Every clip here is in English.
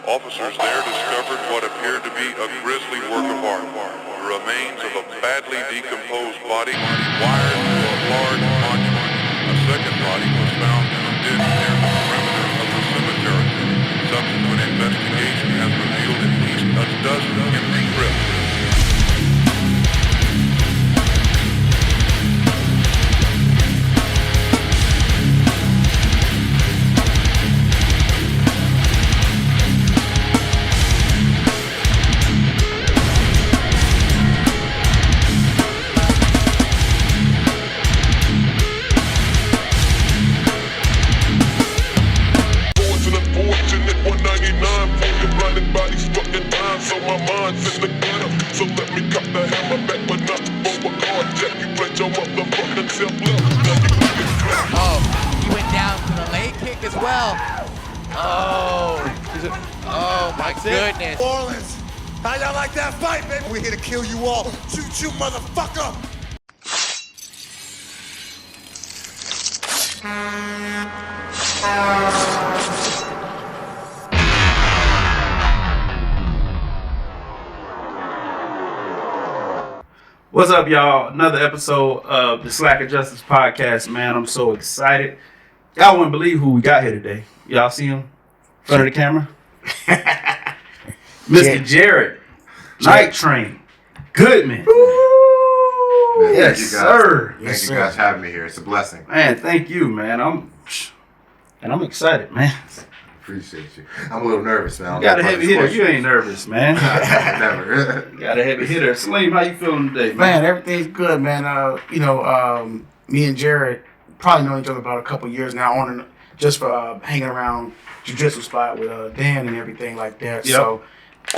Officers there discovered what appeared to be a grisly work of art. The remains of a badly decomposed body wired to a large monument. A second body was found in a ditch near the perimeter of the cemetery. Subsequent investigation has revealed at least a dozen empty crypts. So let me cut the hammer back, but not for a carjack. You played your motherfucking self left. Oh, he went down to the leg kick as well. Oh my goodness. New Orleans, how y'all like that fight, baby? We're here to kill you all. Shoot you, motherfucker. What's up, y'all? Another episode of the Slacker Justice Podcast, man. I'm so excited. Y'all wouldn't believe who we got here today. Y'all see him in front of the camera? Mr. Jared Nite Train Gooden. Yes, sir. Thank you guys for having me here. It's a blessing. Man, thank you, man. I'm excited, man. Appreciate you. I'm a little nervous, man. You got a heavy hitter. You ain't nervous, man. Never. You got a heavy hitter. Slim, how you feeling today, Man, everything's good, man. Me and Jared probably know each other about a couple years now, just for hanging around jiu-jitsu spot with Dan and everything like that. Yep. So,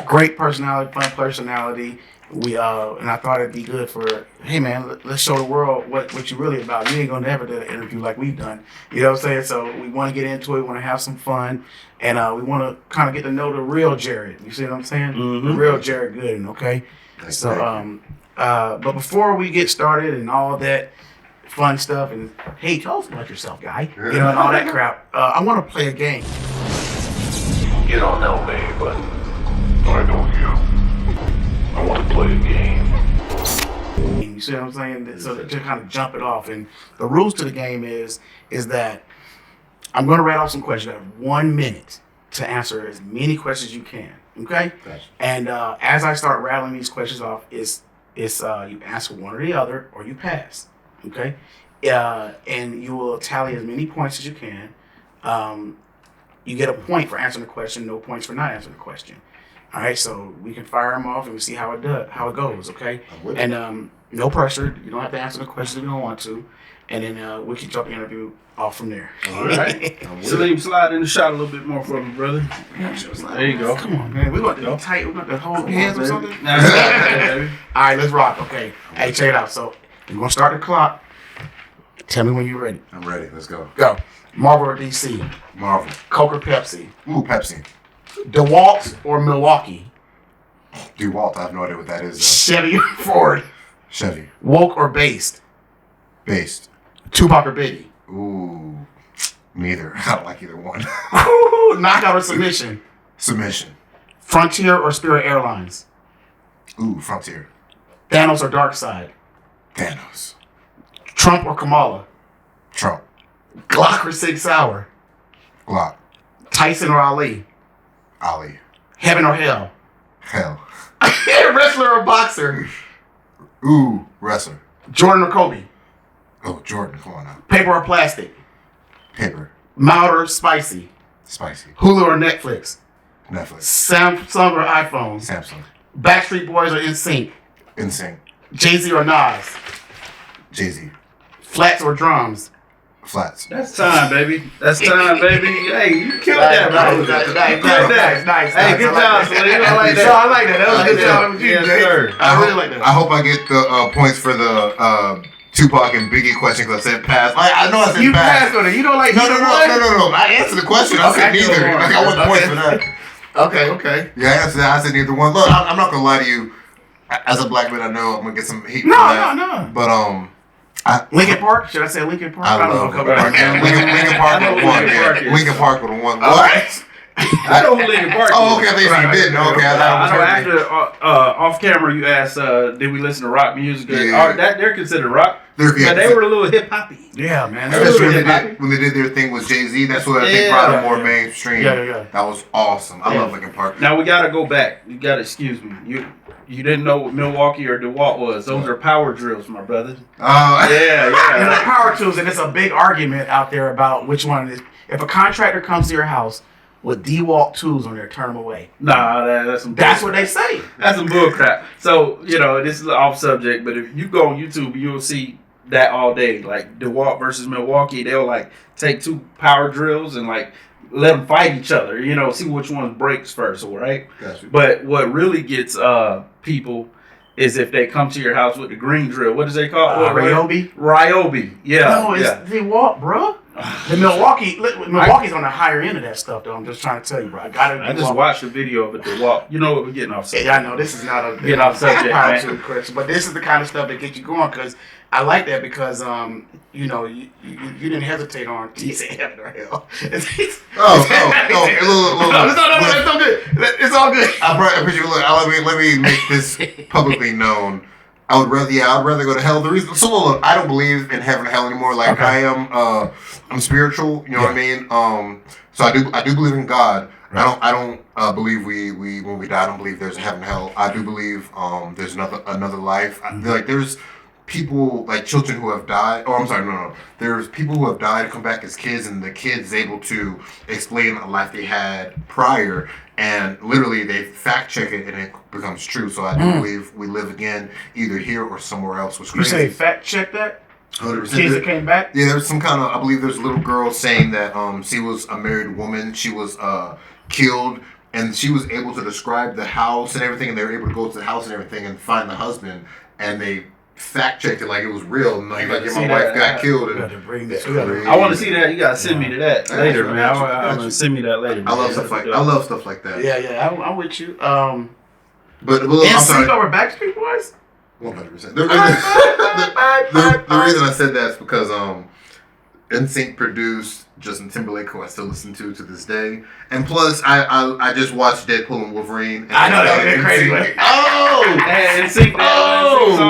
great personality, fun personality. And I thought it'd be good for, hey man, let's show the world what you're really about. You ain't gonna never do an interview like we've done. You know what I'm saying? So we want to get into it. We want to have some fun, and we want to kind of get to know the real Jared. You see what I'm saying? Mm-hmm. The real Jared Gooden. Okay. So but before we get started and all of that fun stuff, and hey, tell us about yourself, guy. You know, and all that crap. I want to play a game. You don't know me, but I know you. I want to play a game. You see what I'm saying? So to kind of jump it off, and the rules to the game is that I'm going to rattle off some questions. You have 1 minute to answer as many questions as you can. Okay? Gotcha. And as I start rattling these questions off, it's you answer one or the other, or you pass. Okay? And you will tally as many points as you can. You get a point for answering the question, no points for not answering the question. All right, so we can fire them off and we see how it goes, okay? And no pressure. You don't have to answer the questions if you don't want to. And then we can jump the interview off from there. All right. Salim, slide in the shot a little bit more for me, brother. There you go. Come on, man. We want to be tight. We want to hold hands or something. All right, let's rock. Okay. Hey, check it out. So we're going to start the clock. Tell me when you're ready. I'm ready. Let's go. Go. Marvel or DC? Marvel. Coke or Pepsi? Ooh, Pepsi. DeWalt or Milwaukee? DeWalt. I have no idea what that is. Chevy or Ford? Chevy. Woke or based? Based. Tupac or Biggie? Ooh, neither. I don't like either one. Knockout or submission? Submission. Frontier or Spirit Airlines? Ooh, Frontier. Thanos or Darkseid? Thanos. Trump or Kamala? Trump. Glock or Sig Sauer? Glock. Tyson or Ali? Ali. Heaven or hell? Hell. Wrestler or boxer? Ooh, wrestler. Jordan or Kobe? Oh, Jordan. Come on now. Paper or plastic? Paper. Mild or spicy? Spicy. Hulu or Netflix? Netflix. Samsung or iPhone? Samsung. Backstreet Boys or NSYNC? NSYNC. Jay-Z or Nas? Jay-Z. Flats or drums? Flats. That's time, baby. That's time, baby. Hey, you killed that, bro. Nice. Hey, good job, Slim. I like that. I like that. That was a good job with you, Yes, Jay. sir. I really like that. I hope I get the points for the Tupac and Biggie question because I said pass. I know I said You pass. passed on it. You don't like No. neither one? I answered the question. I said neither. neither one. Like, I want points for that. Okay. Yeah, I said neither one. Look, I'm not gonna lie to you. As a black man, I know I'm gonna get some heat. No. But Lincoln Park? Should I say Lincoln Park? I love don't know. Lincoln Park. Lincoln Park would have won. Yeah. Lincoln Park would have won. All right. I know who Linkin Park is. Oh, okay. I think you didn't. Okay. I know after off camera you asked, did we listen to rock music? Yeah. They're considered rock. Yeah. But they were a little hip hoppy. Yeah, man. Especially when they did their thing with Jay-Z. That's what I think brought them more mainstream. Yeah. That was awesome. I love Linkin Park. Now we gotta go back. You gotta excuse me. You didn't know what Milwaukee or DeWalt was. Those are power drills, my brother. Yeah. And the power tools, and it's a big argument out there about which one it is. If a contractor comes to your house with DeWalt tools on there, turn them away. Nah, that's some. That's what they say. That's some bull crap. So this is off subject, but if you go on YouTube, you'll see that all day. Like DeWalt versus Milwaukee, they'll like take two power drills and like let them fight each other. See which one breaks first, right? Gotcha. But what really gets people is if they come to your house with the green drill. What is they called? Ryobi? Ryobi. Yeah. No, it's DeWalt, bro. The Milwaukee's on the higher end of that stuff, though. I'm just trying to tell you, bro. I just watched a video of it. DeWalt. You know what? We're getting off subject. Yeah, I know this is not a getting off subject, power man. tool question, but this is the kind of stuff that gets you going because I like that because you didn't hesitate on you say heaven or hell. No, it's all good. It's all good. I appreciate it. Look, let me make this publicly known. I'd rather go to hell. The reason, look, I don't believe in heaven and hell anymore. Like okay. I'm spiritual. You know what I mean? So I do believe in God. Right. I don't believe we when we die. I don't believe there's a heaven and hell. I do believe there's another life. I feel like there's people like children who have died. Oh, I'm sorry, no. There's people who have died, come back as kids, and the kids able to explain a life they had prior, and literally they fact check it, and it becomes true. So I do believe we live again, either here or somewhere else. Which you say fact check that? 100%. Kids that came back? Yeah, there's some kind of. I believe there's a little girl saying that she was a married woman. She was killed. And she was able to describe the house and everything, and they were able to go to the house and everything and find the husband, and they fact checked it like it was real. And like my wife got killed. And I want to see that. You gotta send me to that later, man. I'm gonna send me that later. I love stuff like that. Yeah. I'm with you. But I'm sorry. Over Backstreet Boys. 100%. The reason I said that is because NSYNC produced Justin Timberlake, who I still listen to this day, and plus I just watched Deadpool and Wolverine. And I know that crazy way. NSYNC.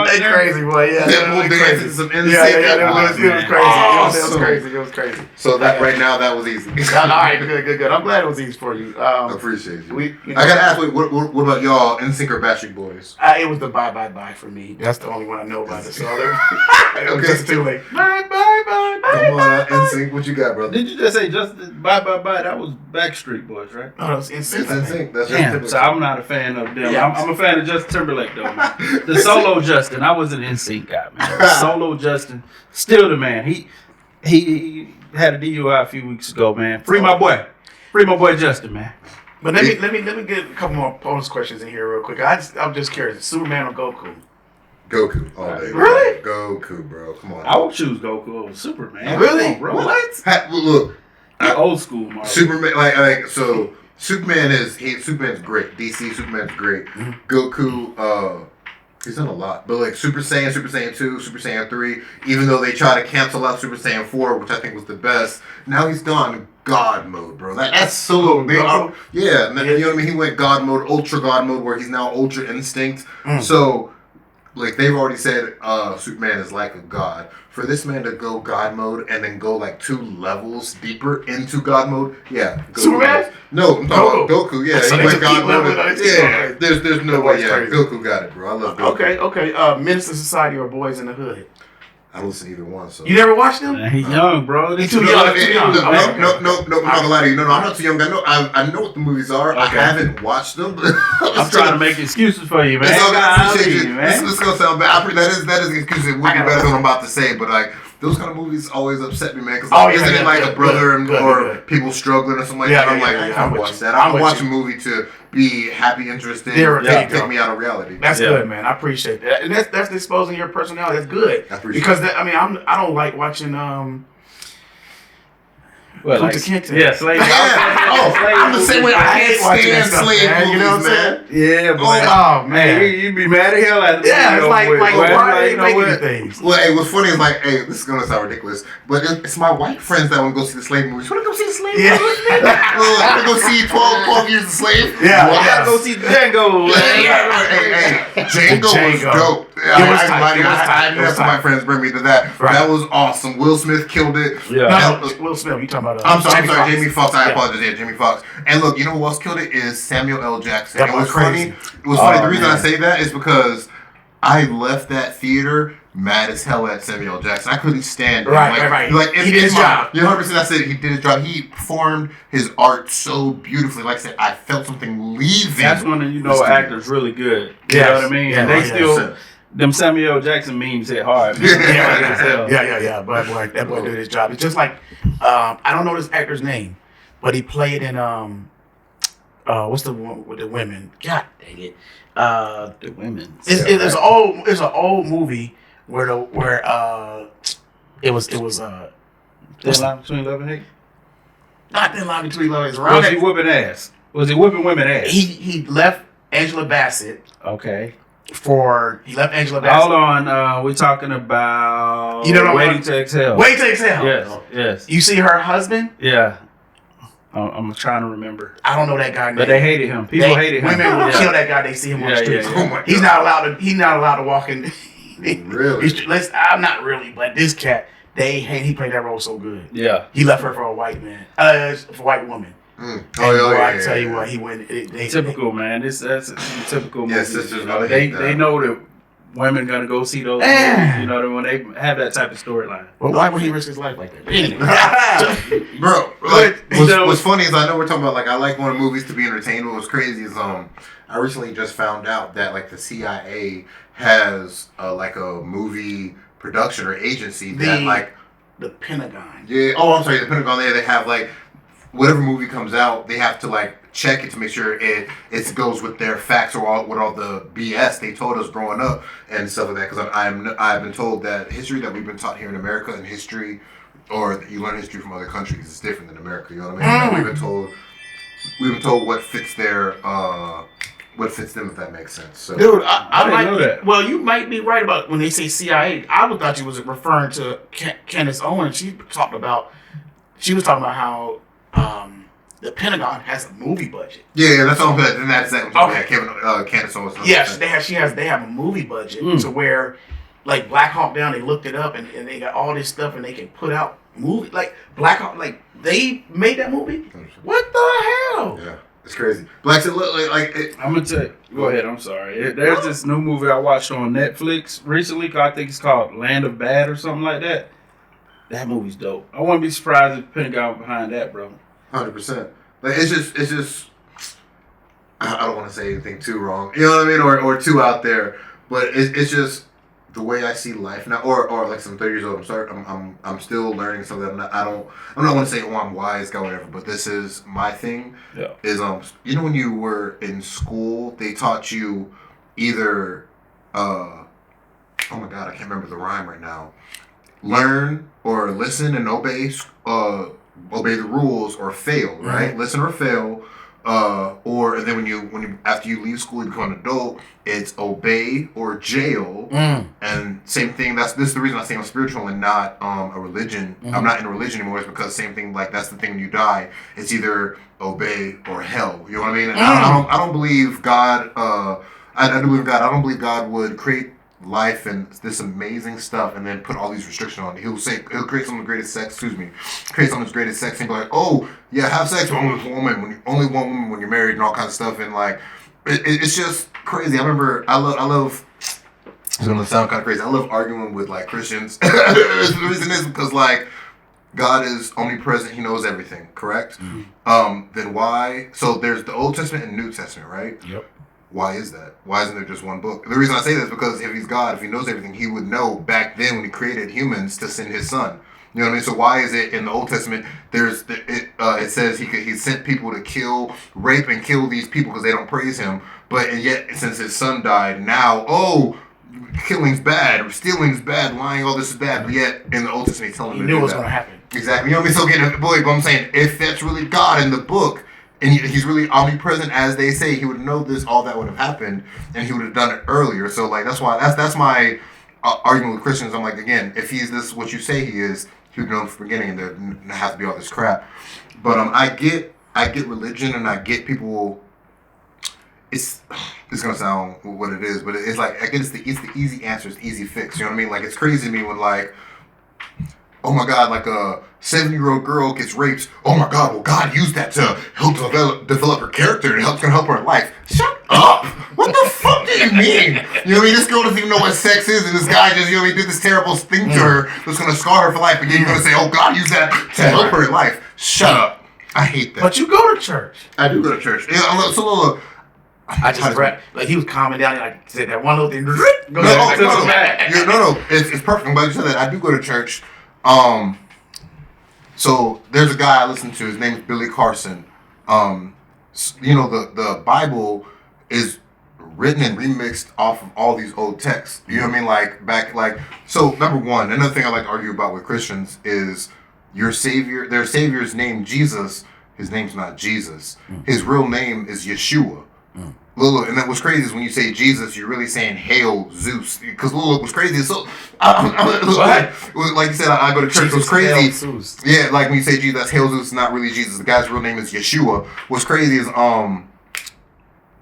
They crazy boy. Yeah, Deadpool dancing some NSYNC. It was crazy. So that right now that was easy. All right, good. I'm glad it was easy for you. I appreciate you. I gotta ask, what about y'all? NSYNC or Backstreet Boys? It was the bye for me. That's the only one I know about it. So it was just too late. Bye. Come on, NSYNC. What you got, brother? Did you just say bye? That was Backstreet Boys, right? No, it's NSYNC. NSYNC. That's Damn, so I'm not a fan of them. Yeah. I'm a fan of Justin Timberlake, though, man. The solo Justin. I was an NSYNC guy, man. The solo Justin. Still the man. He had a DUI a few weeks ago, man. Free my boy Justin, man. But let me get a couple more bonus questions in here real quick. I'm just curious. Superman or Goku? Goku all day. Really? Goku, bro. Come on. I would choose Goku over Superman. Really? Come on, bro. What? Look. Old school, Marvel. Superman, so Superman's great. DC Superman's great. Mm-hmm. Goku, he's done a lot, but like Super Saiyan 2, Super Saiyan 3, even though they try to cancel out Super Saiyan 4, which I think was the best, now he's gone God mode, bro. That's so big. Yeah, you know what I mean? He went God mode, Ultra God mode, where he's now Ultra Instinct. So, like, they've already said Superman is like a god. For this man to go God mode and then go like 2 levels deeper into God mode, yeah. Superman? No, I'm talking about Goku. Yeah, so he went God mode. Yeah, there's no way. Yeah, Goku got it, bro. I love Goku. Okay. Minister Society or Boys in the Hood? I don't see either one. So you never watched them? He's young, bro. He's too young. No, I'm not gonna lie to you. No, I'm not too young. I know what the movies are. Okay. I haven't watched them. I'm trying to make excuses for you, man. This is gonna sound bad. That is an excuse. It would be better than what I'm about to say, but like those kind of movies always upset me, man. Because isn't it like a brother or people struggling or something like that? I'm like, I can't watch that. I'm watching a movie to be happy, interested, take me out of reality. That's good, man. I appreciate that, and that's exposing your personality. That's good. I appreciate because I don't like watching Well, Kunta Kinte. Yeah, slave. I'm the same way. I hate can't watching that stand stuff, slave man. movies, You know what I'm man. Yeah, boy. Oh man. Hey, you be mad at hell at Yeah, it's like why are they you know making what? these things? Well, hey, what's funny is like, hey, this is gonna sound ridiculous, but it's my white friends that want to go see the slave movies. You want to go see the slave Yeah. movies with me? Well, I want to go see 12 Years a Slave. Yeah, Well, I gotta go see Django. Hey, Django was Django. dope. It was tight. It was tight. I have my friends bring me to that. Right. That was awesome. Will Smith killed it. Yeah. No, Will Smith. You talking about? I'm sorry, Jamie Foxx. I Yeah. apologize. Yeah, Jamie Foxx. And look, you know who else killed it is Samuel L. Jackson. That It was was funny. crazy. It was funny. Oh, The reason man. I say that is because I left that theater mad as hell at Samuel L. Jackson. I couldn't stand him. Right. Like, He did his job. You know, 100%. I said he did his job. He performed his art so beautifully. Like I said, I felt something leaving. That's when you know an actor's really good. You Yes. know what I mean? Yeah, And they yeah. still, them Samuel L. Jackson memes hit hard. Man. Yeah. But that boy did his job. It's just like I don't know this actor's name, but he played in what's the one with the women? God dang it. The women. It's an old movie where it was Thin line between love and hate. not Thin Line Between Love. It's around Was he that- whooping ass? Was he whooping women ass? he left Angela Bassett Okay. Bassett. Hold on. We're talking about You don't know Waiting what- to Exhale. Wait till exhale. Yes. You see her husband? Yeah. I'm trying to remember. I don't know that guy. But they hated him. People hated him. Women would Yeah. kill that guy. They see him on the Yeah, street. yeah. Oh my He's God. not allowed to. He's not allowed to walk in. Really? I'm not really, but this cat, they hate. He played that role so good. Yeah. He left her for a white man, for a white woman. Mm. I tell you what, he went. Typical, man. That's a typical movie. Yeah, sisters You know, really they hate that. they know that women gonna go see those Eh. movies, you know, when they have that type of storyline. Well, why would he risk his life like that? But anyway, Bro, like, But, you know- what's funny is I know we're talking about, like, I like going to movies to be entertained. What was crazy is I recently just found out that, like, the CIA has like a movie production or agency that, like, the Pentagon. yeah, oh, I'm sorry, the Pentagon there, they have, like, whatever movie comes out, they have to, like, check it to make sure it goes with their facts or with all the BS they told us growing up and stuff like that. Because I've been told that history that we've been taught here in America and history, or you learn history from other countries, is different than America. You know what I mean? Like, we've been told what fits what fits them, if that makes sense. So, Dude, I didn't know that. Well, you might be right about when they say CIA. I would thought you was referring to Candace Owens. She was talking about how the Pentagon has a movie budget. yeah, that's all good. And that's that. Okay. Candace Owens. Yes, they have a movie budget to where, like Black Hawk Down, they looked it up and they got all this stuff and they can put out movie like Black Hawk, like they made that movie. What the hell? Yeah, it's crazy. Black said, look, I'm gonna tell you. Go ahead. I'm sorry. There's this new movie I watched on Netflix recently. I think it's called Land of Bad or something like that. That movie's dope. I wouldn't be surprised if the Pentagon behind that, bro. 100%. Like, it's just. I don't want to say anything too wrong, you know what I mean, or too out there, but it's just the way I see life now, or like some 30 years old. I'm still learning something. I'm not going to say, oh, I'm wise, guy, whatever. But this is my thing. Yeah. Is you know, when you were in school, they taught you either oh my God, I can't remember the rhyme right now. Learn or listen and obey the rules or fail, right? Mm-hmm. Listen or fail. Or then when you after you leave school, you become an adult, it's obey or jail. And same thing. This is the reason I say I'm spiritual and not a religion. I'm not in a religion anymore. It's because same thing. Like, that's the thing when you die. It's either obey or hell. You know what I mean? And I don't believe God. I do believe God. I don't believe God would create life and this amazing stuff and then put all these restrictions on it. He'll create some of the greatest sex, create some of the greatest sex and be like, oh yeah, have sex with only one woman, only one woman when you're married and all kinds of stuff. And like, it's just crazy. I remember, I love it's gonna sound kind of crazy, I love arguing with like Christians. The reason is because, like, God is omnipresent, he knows everything, correct? Then why, so there's the Old Testament and New Testament, right? Yep. Why is that? Why isn't there just one book? The reason I say that is because if he's God, if he knows everything, he would know back then when he created humans to send his son. You know what I mean? So why is it in the Old Testament it says he sent people to kill, rape, and kill these people because they don't praise him, and yet since his son died, now killing's bad, stealing's bad, lying, all this is bad, but yet in the Old Testament, he's telling He him knew to it do was that. going to happen. Exactly. You know what I mean? So getting a bully, but I'm saying if that's really God in the book, and he's really omnipresent as they say, he would know this, all that would have happened, and he would have done it earlier. So like that's why that's my argument with Christians. I'm like, again, if he's this what you say he is, he would know from the beginning, and there has to be all this crap. But I get religion, and I get people. It's gonna sound what it is, but it's like I get it's the easy answer, it's the easy fix. You know what I mean? Like it's crazy to me when like, oh my God, like a 7-year-old girl gets raped. Oh my God, well God used that to help develop her character and gonna help her in life. Shut up! What the fuck do you mean? You know what I mean? This girl doesn't even know what sex is, and this guy just, you know what I mean, did this terrible thing to her that's gonna scar her for life, and then you're gonna say, oh God used that to help her in life. Shut up. I hate that. But you go to church. I do go to church. Yeah, so I just read, like he was calming down, like said that one little thing. No, it's perfect. I'm glad you said that. I do go to church. So there's a guy I listen to. His name is Billy Carson. You know, the Bible is written and remixed off of all these old texts. You know what I mean? So number one, another thing I like to argue about with Christians is their savior's name Jesus. His name's not Jesus. His real name is Yeshua. Look, and that was crazy is when you say Jesus, you're really saying Hail Zeus. Because look, what's crazy is so. Like you said, I go to church. What's crazy? Yeah, like when you say Jesus, that's Hail Zeus. It's not really Jesus. The guy's real name is Yeshua. What's crazy is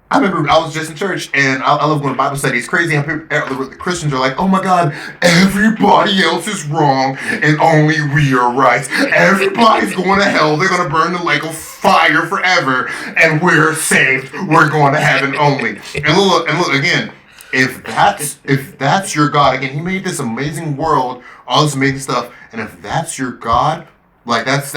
I remember I was just in church, and I love going to Bible study. It's crazy how the Christians are like, oh my God, everybody else is wrong, and only we are right. Everybody's going to hell. They're going to burn the lake of fire forever, and we're saved. We're going to heaven only. And look again. If that's your God, again, He made this amazing world, all this amazing stuff, and if that's your God, like that's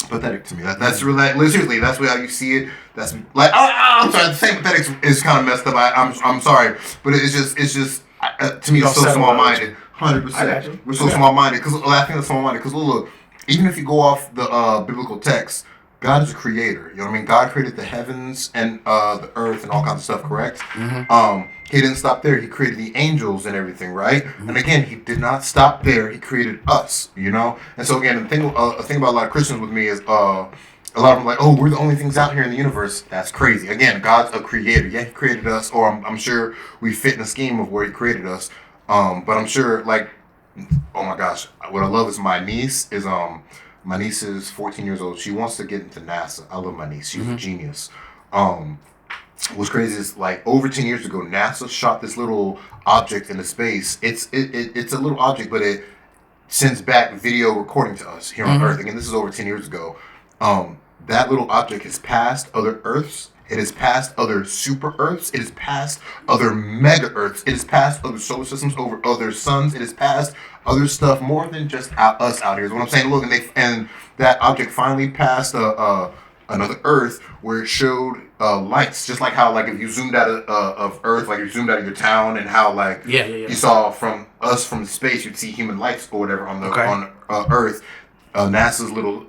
pathetic to me. That's really seriously. That's how you see it. That's like I'm sorry. The same pathetic is kind of messed up. I'm sorry, but it's just to me it's so small minded. 100%. We're so small minded because I think that's small minded because look, even if you go off the biblical text, God is a creator. You know what I mean? God created the heavens and the earth and all kinds of stuff. Correct? Mm-hmm. He didn't stop there. He created the angels and everything, right? Mm-hmm. And again, He did not stop there. He created us, you know? And so again, the thing about a lot of Christians with me is a lot of them are like, oh, we're the only things out here in the universe. That's crazy. Again, God's a creator. Yeah, He created us, or I'm sure we fit in the scheme of where He created us. But I'm sure, like, oh my gosh, what I love is my niece is 14 years old. She wants to get into NASA. I love my niece. She's a genius. What's crazy is like over 10 years ago, NASA shot this little object into space. It's a little object, but it sends back video recording to us here on Earth. Again, this is over 10 years ago. That little object has passed other Earths. It has passed other super Earths. It has passed other mega Earths. It has passed other solar systems, over other suns. It has passed other stuff more than just us out here. Is what I'm saying. Look, and that object finally passed another Earth where it showed lights, just like how like if you zoomed out of Earth, like you zoomed out of your town, and how like you saw from space, you'd see human lights or whatever on Earth. NASA's little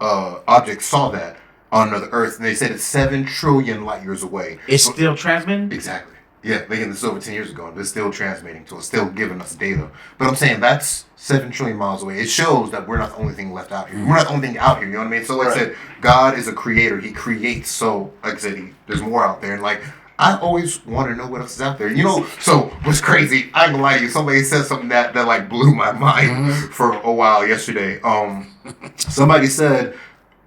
object saw that on another Earth, and they said it's 7 trillion light years away. It's still transmitting? Exactly. Yeah, again, this is over 10 years ago, but it's still transmitting to us, still giving us data. But I'm saying that's 7 trillion miles away. It shows that we're not the only thing left out here. We're not the only thing out here, you know what I mean? So like I said, God is a creator. He creates, so like I said, there's more out there. And like, I always want to know what else is out there. You know, so what's crazy, I ain't gonna lie to you, somebody said something that like blew my mind for a while yesterday. Somebody said,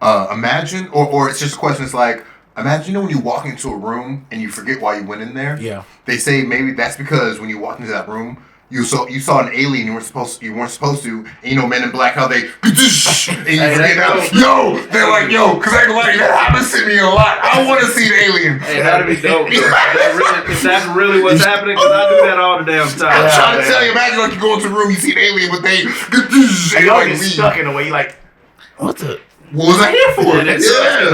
imagine, or it's just a question, it's like, imagine, you know, when you walk into a room and you forget why you went in there? Yeah. They say maybe that's because when you walked into that room, you saw an alien you weren't supposed to, and you know, Men in Black, how they, and you forget that. They're like, because I ain't gonna lie to you, that happens to me a lot. I want to see the alien. Hey, that'd be dope. That's really what's happening, because I do that all the damn time. I'm trying to tell you, imagine like you go into a room, you see an alien, but they, and like, get stuck in a way, you're like, what was I here for?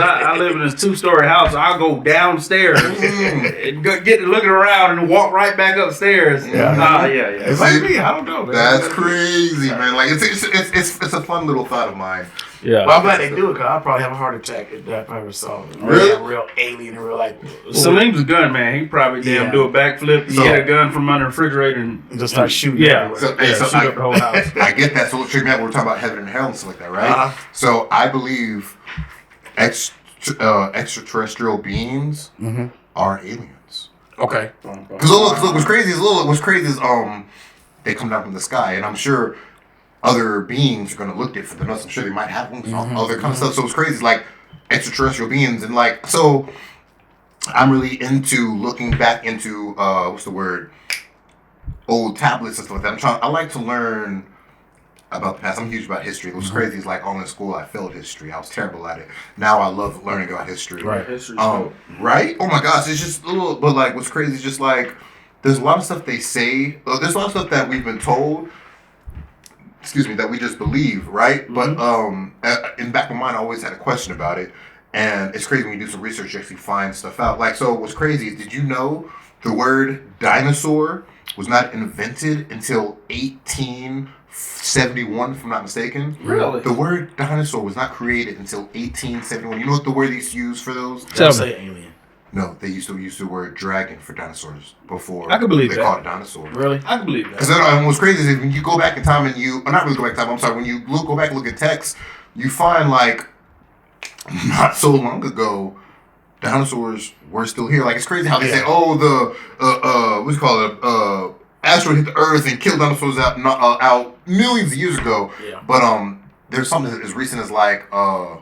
I live in this 2-story house. I'll go downstairs and get to looking around and walk right back upstairs. It's like me. I don't know, man. That's crazy, man. Like it's a fun little thought of mine. Yeah. Well, I'm glad they do it because I'll probably have a heart attack if that ever saw it. Really? A real alien in real life. Salim's a gun man. He probably damn do a backflip, So- get a gun from under the refrigerator and Just start shooting. Yeah. everywhere. So, hey, so shoot I, up the whole house. I get that. So let's treat that. We're talking about heaven and hell and stuff like that, right? Uh-huh. So I believe extraterrestrial beings are aliens. Okay. Because look, what's crazy is they come down from the sky, and I'm sure other beings are gonna look different than us. I'm sure they might have wings and all other kind of stuff. So it's crazy, like extraterrestrial beings, and like so. I'm really into looking back into what's the word? Old tablets and stuff like that. I like to learn about the past. I'm huge about history. What's crazy is like all in school I failed history. I was terrible at it. Now I love learning about history. Right. Right? Oh my gosh, it's just a little. But like, what's crazy is just like there's a lot of stuff they say. There's a lot of stuff that we've been told. Excuse me, that we just believe, right? But in the back of my mind, I always had a question about it. And it's crazy when you do some research, you actually find stuff out. Like, so what's crazy is, did you know the word dinosaur was not invented until 1871, if I'm not mistaken? Really? The word dinosaur was not created until 1871. You know what the word they used to use for those? Don't say alien. No, they used to use the word dragon for dinosaurs before I can believe they that. called it dinosaur. Really? I can believe that. Because what's crazy is when you go back in time and not really go back in time, I'm sorry, when you go back and look at text, you find like, not so long ago, dinosaurs were still here. Like, it's crazy how they say, oh, what's it called? Asteroid hit the Earth and killed dinosaurs out millions of years ago. Yeah. But there's something as recent as like I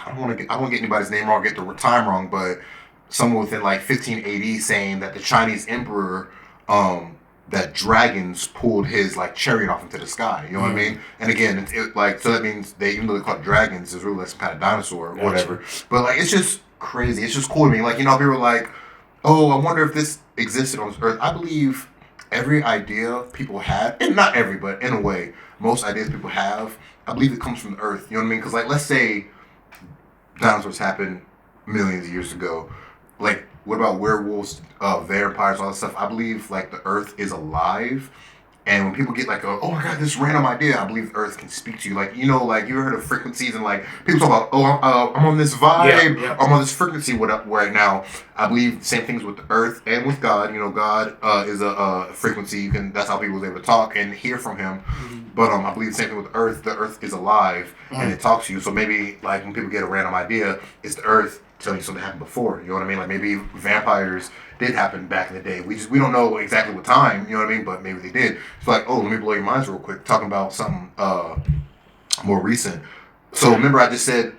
don't want to get anybody's name wrong, get the time wrong, but someone within like 1580 saying that the Chinese emperor that dragons pulled his like chariot off into the sky. You know what I mean? And again, so that means even though they call it dragons, it's really like some kind of dinosaur or whatever. But like, it's just crazy. It's just cool to me. Like, people are like, oh, I wonder if this existed on this earth. I believe every idea people have, and not every, but in a way, most ideas people have, I believe it comes from the earth. You know what I mean? Because like, let's say dinosaurs happened millions of years ago. Like, what about werewolves, vampires, all that stuff? I believe like the earth is alive, and when people get like, oh my god, this random idea, I believe the earth can speak to you. Like, you ever heard of frequencies and like people talk about, I'm on this vibe, I'm on this frequency right now. I believe the same things with the earth and with God. God is a frequency. That's how people was able to talk and hear from Him. But I believe the same thing with the earth. The earth is alive and it talks to you. So maybe like when people get a random idea, it's the earth telling you something happened before. You know what I mean? Like maybe vampires did happen back in the day. We don't know exactly what time. You know what I mean? But maybe they did. It's like, oh, let me blow your minds real quick. Talking about something more recent. So remember, I just said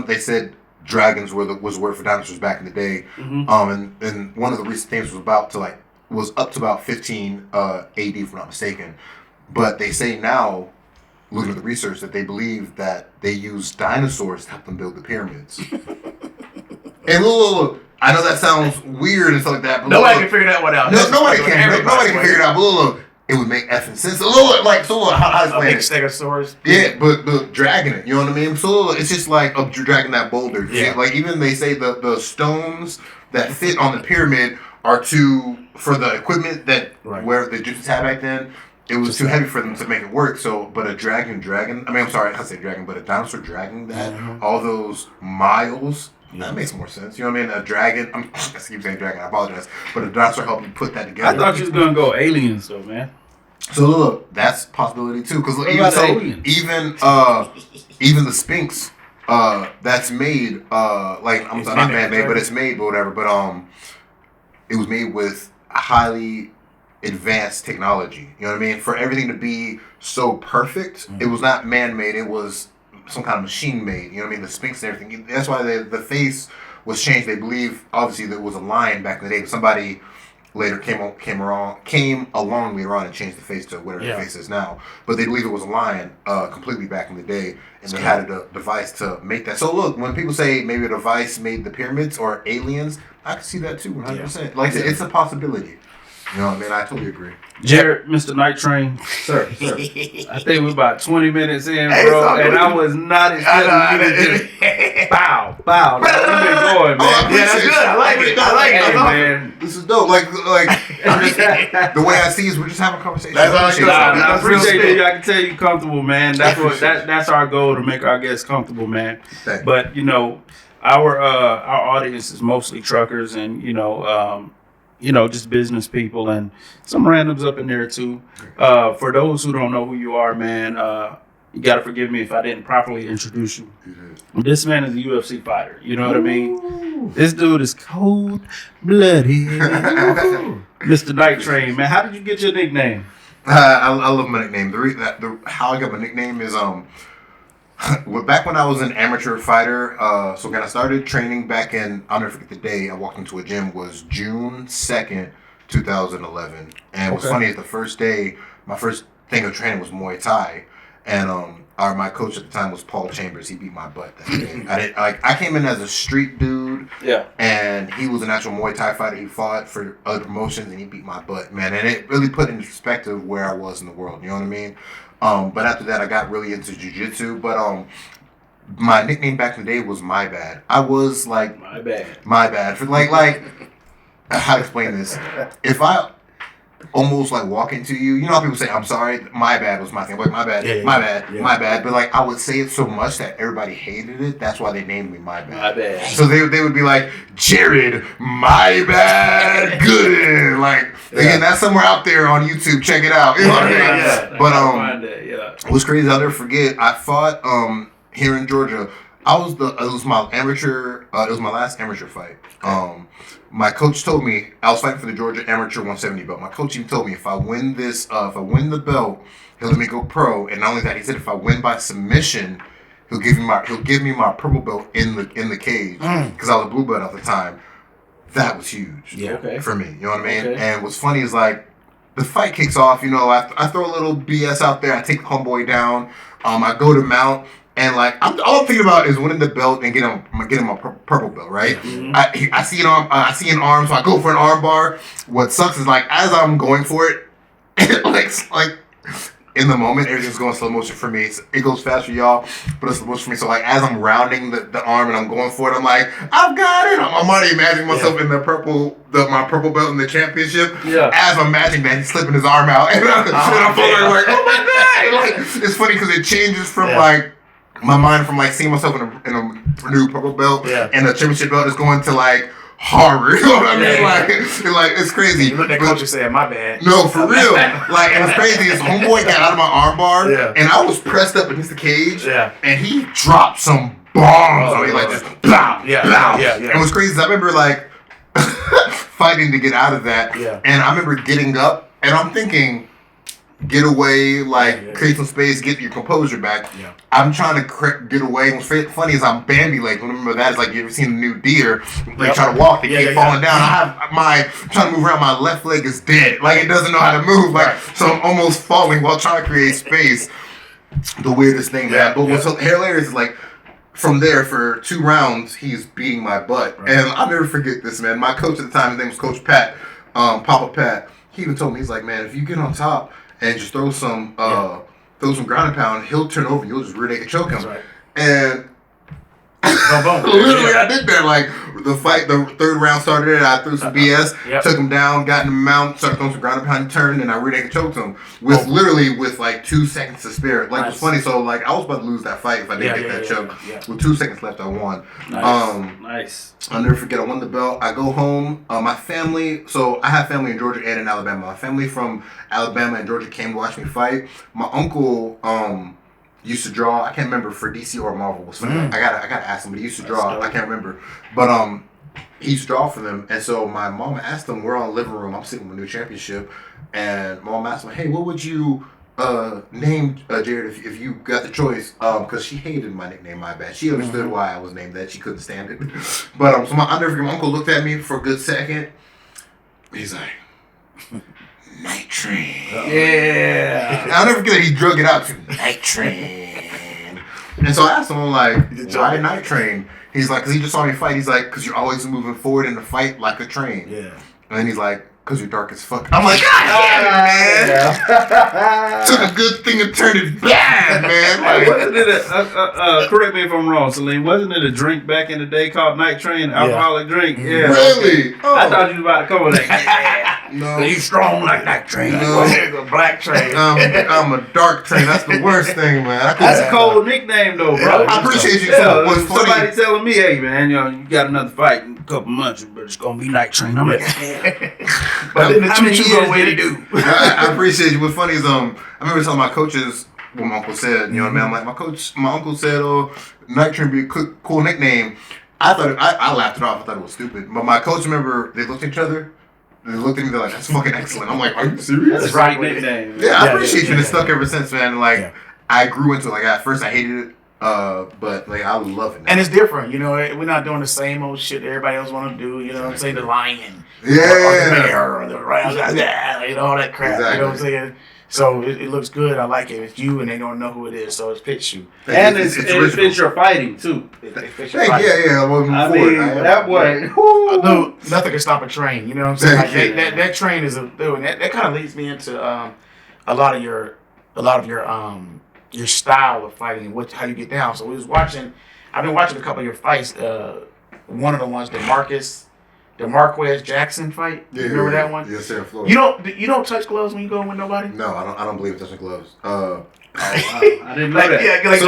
they said dragons was the word for dinosaurs back in the day. And one of the recent things was up to about 15 AD, if I'm not mistaken. But they say now, looking at the research, that they believe that they used dinosaurs to help them build the pyramids. And look, I know that sounds weird and stuff like that, but Nobody can figure that one out. Nobody can figure it out. But look, it would make effing sense. How I A big explain it? stegosaurus. Yeah, but dragging it, you know what I mean? So it's just like dragging that boulder. Yeah. Like even they say the stones that fit on the pyramid are for the equipment that where the Egyptians had back then. It was too heavy for them to make it work. So, but a dragon. I mean, I'm sorry, I say dragon, but a dinosaur dragging that all those miles. That makes more sense. You know what I mean? A dragon. I keep saying dragon. I apologize, but a dinosaur helped you put that together. I thought you was gonna go aliens though, man. So look, that's a possibility too. Because even the Sphinx, that's made like I'm sorry, not man-made, but it's made, but whatever. But it was made with highly advanced technology. You know what I mean? For everything to be so perfect, it was not man-made. It was some kind of machine made. You know what I mean? The Sphinx and everything. That's why the face was changed. They believe obviously there was a lion back in the day, but somebody later came along later on and changed the face to whatever the face is now. But they believe it was a lion completely back in the day, and they had a device to make that. So look, when people say maybe a device made the pyramids or aliens, I can see that too, 100%. Like I said, it's a possibility. You know what I mean? I totally agree. Jared, Mr. Nite Train, sir. I think we're about 20 minutes in, Hey, bro, it's all and good. I was not expecting you to just bow. Like, we've been going, man. I Yeah, that's good. I like it. I like it. Hey, That's awesome. man. This is dope. Like the way I see is we're just having a conversation. That's all I Appreciate got. it. I That's real appreciate spit. you. I can tell you comfortable, man. That's our goal, to make our guests comfortable, man. Thank you. But our audience is mostly truckers and just business people and some randoms up in there too. For those who don't know who you are, man, you gotta forgive me if I didn't properly introduce you. This man is a UFC fighter. You know what I mean? This dude is cold blooded. Mr. Nite Train, man. How did you get your nickname? I love my nickname. How I got my nickname is back when I was an amateur fighter. So when I started training back in, I'll never forget the day I walked into a gym was June 2nd, 2011. And what's funny is the first day, my first thing of training was Muay Thai, and my coach at the time was Paul Chambers. He beat my butt that day. I came in as a street dude. Yeah. And he was an actual Muay Thai fighter. He fought for other promotions, and he beat my butt, man. And it really put into perspective where I was in the world. You know what I mean? But after that, I got really into jiu-jitsu. But my nickname back in the day was My Bad. I was like... My bad. My Bad. For like how to explain this? If I almost like walk into you, you know how people say, I'm sorry, my bad was my thing. Like, my bad, my bad. But like, I would say it so much that everybody hated it. That's why they named me My Bad. My bad. So they would be like, Jared, My Bad Gooden. Like, again, that's somewhere out there on YouTube. Check it out. You know what I mean? Yeah. But Find that, yeah. what's crazy, I'll never forget, I fought here in Georgia. It was my last amateur fight. My coach told me I was fighting for the Georgia Amateur 170 belt. My coach even told me if I win the belt, he'll let me go pro. And not only that, he said if I win by submission, he'll give me my purple belt in the cage because I was a blue belt at the time. That was huge for me. You know what I mean? Okay. And what's funny is like the fight kicks off. I throw a little BS out there. I take the homeboy down. I go to mount. And like all I'm thinking about is winning the belt and getting my purple belt, right? Mm-hmm. I see an arm, so I go for an arm bar. What sucks is like as I'm going for it, like in the moment everything's going slow motion for me. It goes fast for y'all, but it's slow motion for me. So like as I'm rounding the arm and I'm going for it, I'm like, I've got it. I'm already imagining myself in my purple belt in the championship. Yeah. As I'm imagining that he's slipping his arm out, and I'm like, oh my god! Like it's funny because it changes from like. My mind from like seeing myself in a new purple belt and a championship belt is going to like horror. You know what I mean? Like it's crazy. You look at coach and say, "My bad." No, for real. Like, and it's crazy. This homeboy got out of my arm bar, and I was pressed up against the cage, and he dropped some bombs on me, like just blah, blah. And what's crazy is I remember like fighting to get out of that, and I remember getting up, and I'm thinking. Get away, create some space, get your composure back. Yeah. I'm trying to get away. What's funny is I'm Bambi leg. Remember that? It's like you ever seen a new deer? They try to walk, they keep falling down. I'm trying to move around. My left leg is dead. Like it doesn't know how to move. So I'm almost falling while trying to create space. The weirdest thing, man. But what's hilarious is like from there for 2 rounds, he's beating my butt, and I'll never forget this, man. My coach at the time, his name was Coach Pat, Papa Pat. He even told me, he's like, man, if you get on top. And just throw some ground and pound, he'll turn over, you'll just rear naked choke him. Right. And literally I did that. Like the 3rd round started, I threw some BS, took him down, got in the mount, started throwing some ground and pound, turned, and I rear naked choked him with like 2 seconds to spare. Like it's funny, so like I was about to lose that fight if I didn't get that choke. Yeah. With 2 seconds left, I won. Nice. I'll never forget, I won the belt. I go home. My family, so I have family in Georgia and in Alabama. My family from Alabama and Georgia came to watch me fight. My uncle used to draw. I can't remember for DC or Marvel. Was I gotta ask him, but he used to draw. I can't remember, but he used to draw for them. And so my mom asked him. We're on the living room. I'm sitting with a new championship, and my mom asked him, "Hey, what would you name Jared if you got the choice?" Because she hated my nickname, My Bad. She understood why I was named that. She couldn't stand it. But so I'll never forget. My uncle looked at me for a good second. He's like, Nite Train. Yeah. I'll never forget that he drug it out to Nite Train. And so I asked him, I'm like, why Nite Train? He's like, because he just saw me fight. He's like, because you're always moving forward in the fight like a train. Yeah. And then he's like, because you're dark as fuck. I'm like, God damn it, man. Took a good thing and turned it bad, man. Like, wasn't it correct me if I'm wrong, Celine, wasn't it a drink back in the day called Nite Train, alcoholic drink? Yeah. Really? Oh. I thought you were about to come with that. No. You strong like Nite Train. No. A black train. I'm a dark train. That's the worst thing, man. That's a cold nickname, though, bro. I appreciate you. Yeah, What's funny? somebody telling me, hey, man, you got another fight in a couple months, but it's going to be Nite Train. I'm like, but then the how many choo-choo years go way did to it do. I appreciate you. What's funny is I remember telling my coaches what my uncle said. You know what I mean? I'm like, my uncle said, "Oh, Nite Train be a cool nickname." I thought I laughed it off. I thought it was stupid. But my coach, remember, they looked at each other. They looked at me. They're like, "That's fucking excellent." I'm like, "Are you serious?" That's right nickname. Yeah, I appreciate you. And it's stuck ever since, man. Like, I grew into it. Like, at first I hated it. But like I love it now. And it's different, you know. We're not doing the same old shit everybody else want to do. You know what I'm saying? The lion, Yeah. or the bear, or the you know, all that crap. Exactly. You know what I'm saying? So it looks good. I like it. It's you, and they don't know who it is, so it fits you. And it original. fits your fighting, too. It fits your Hey, body. yeah. Well, I mean, that boy. No, nothing can stop a train. You know what I'm saying? Like Thank you. that train is and that kind of leads me into a lot of your style of fighting and how you get down. So I've been watching a couple of your fights. One of the ones, the Marquez Jackson fight. Yeah, You remember that one? Yes, sir. You don't touch gloves when you go in with nobody. No, I don't believe it touching gloves. I didn't know that. Yeah, like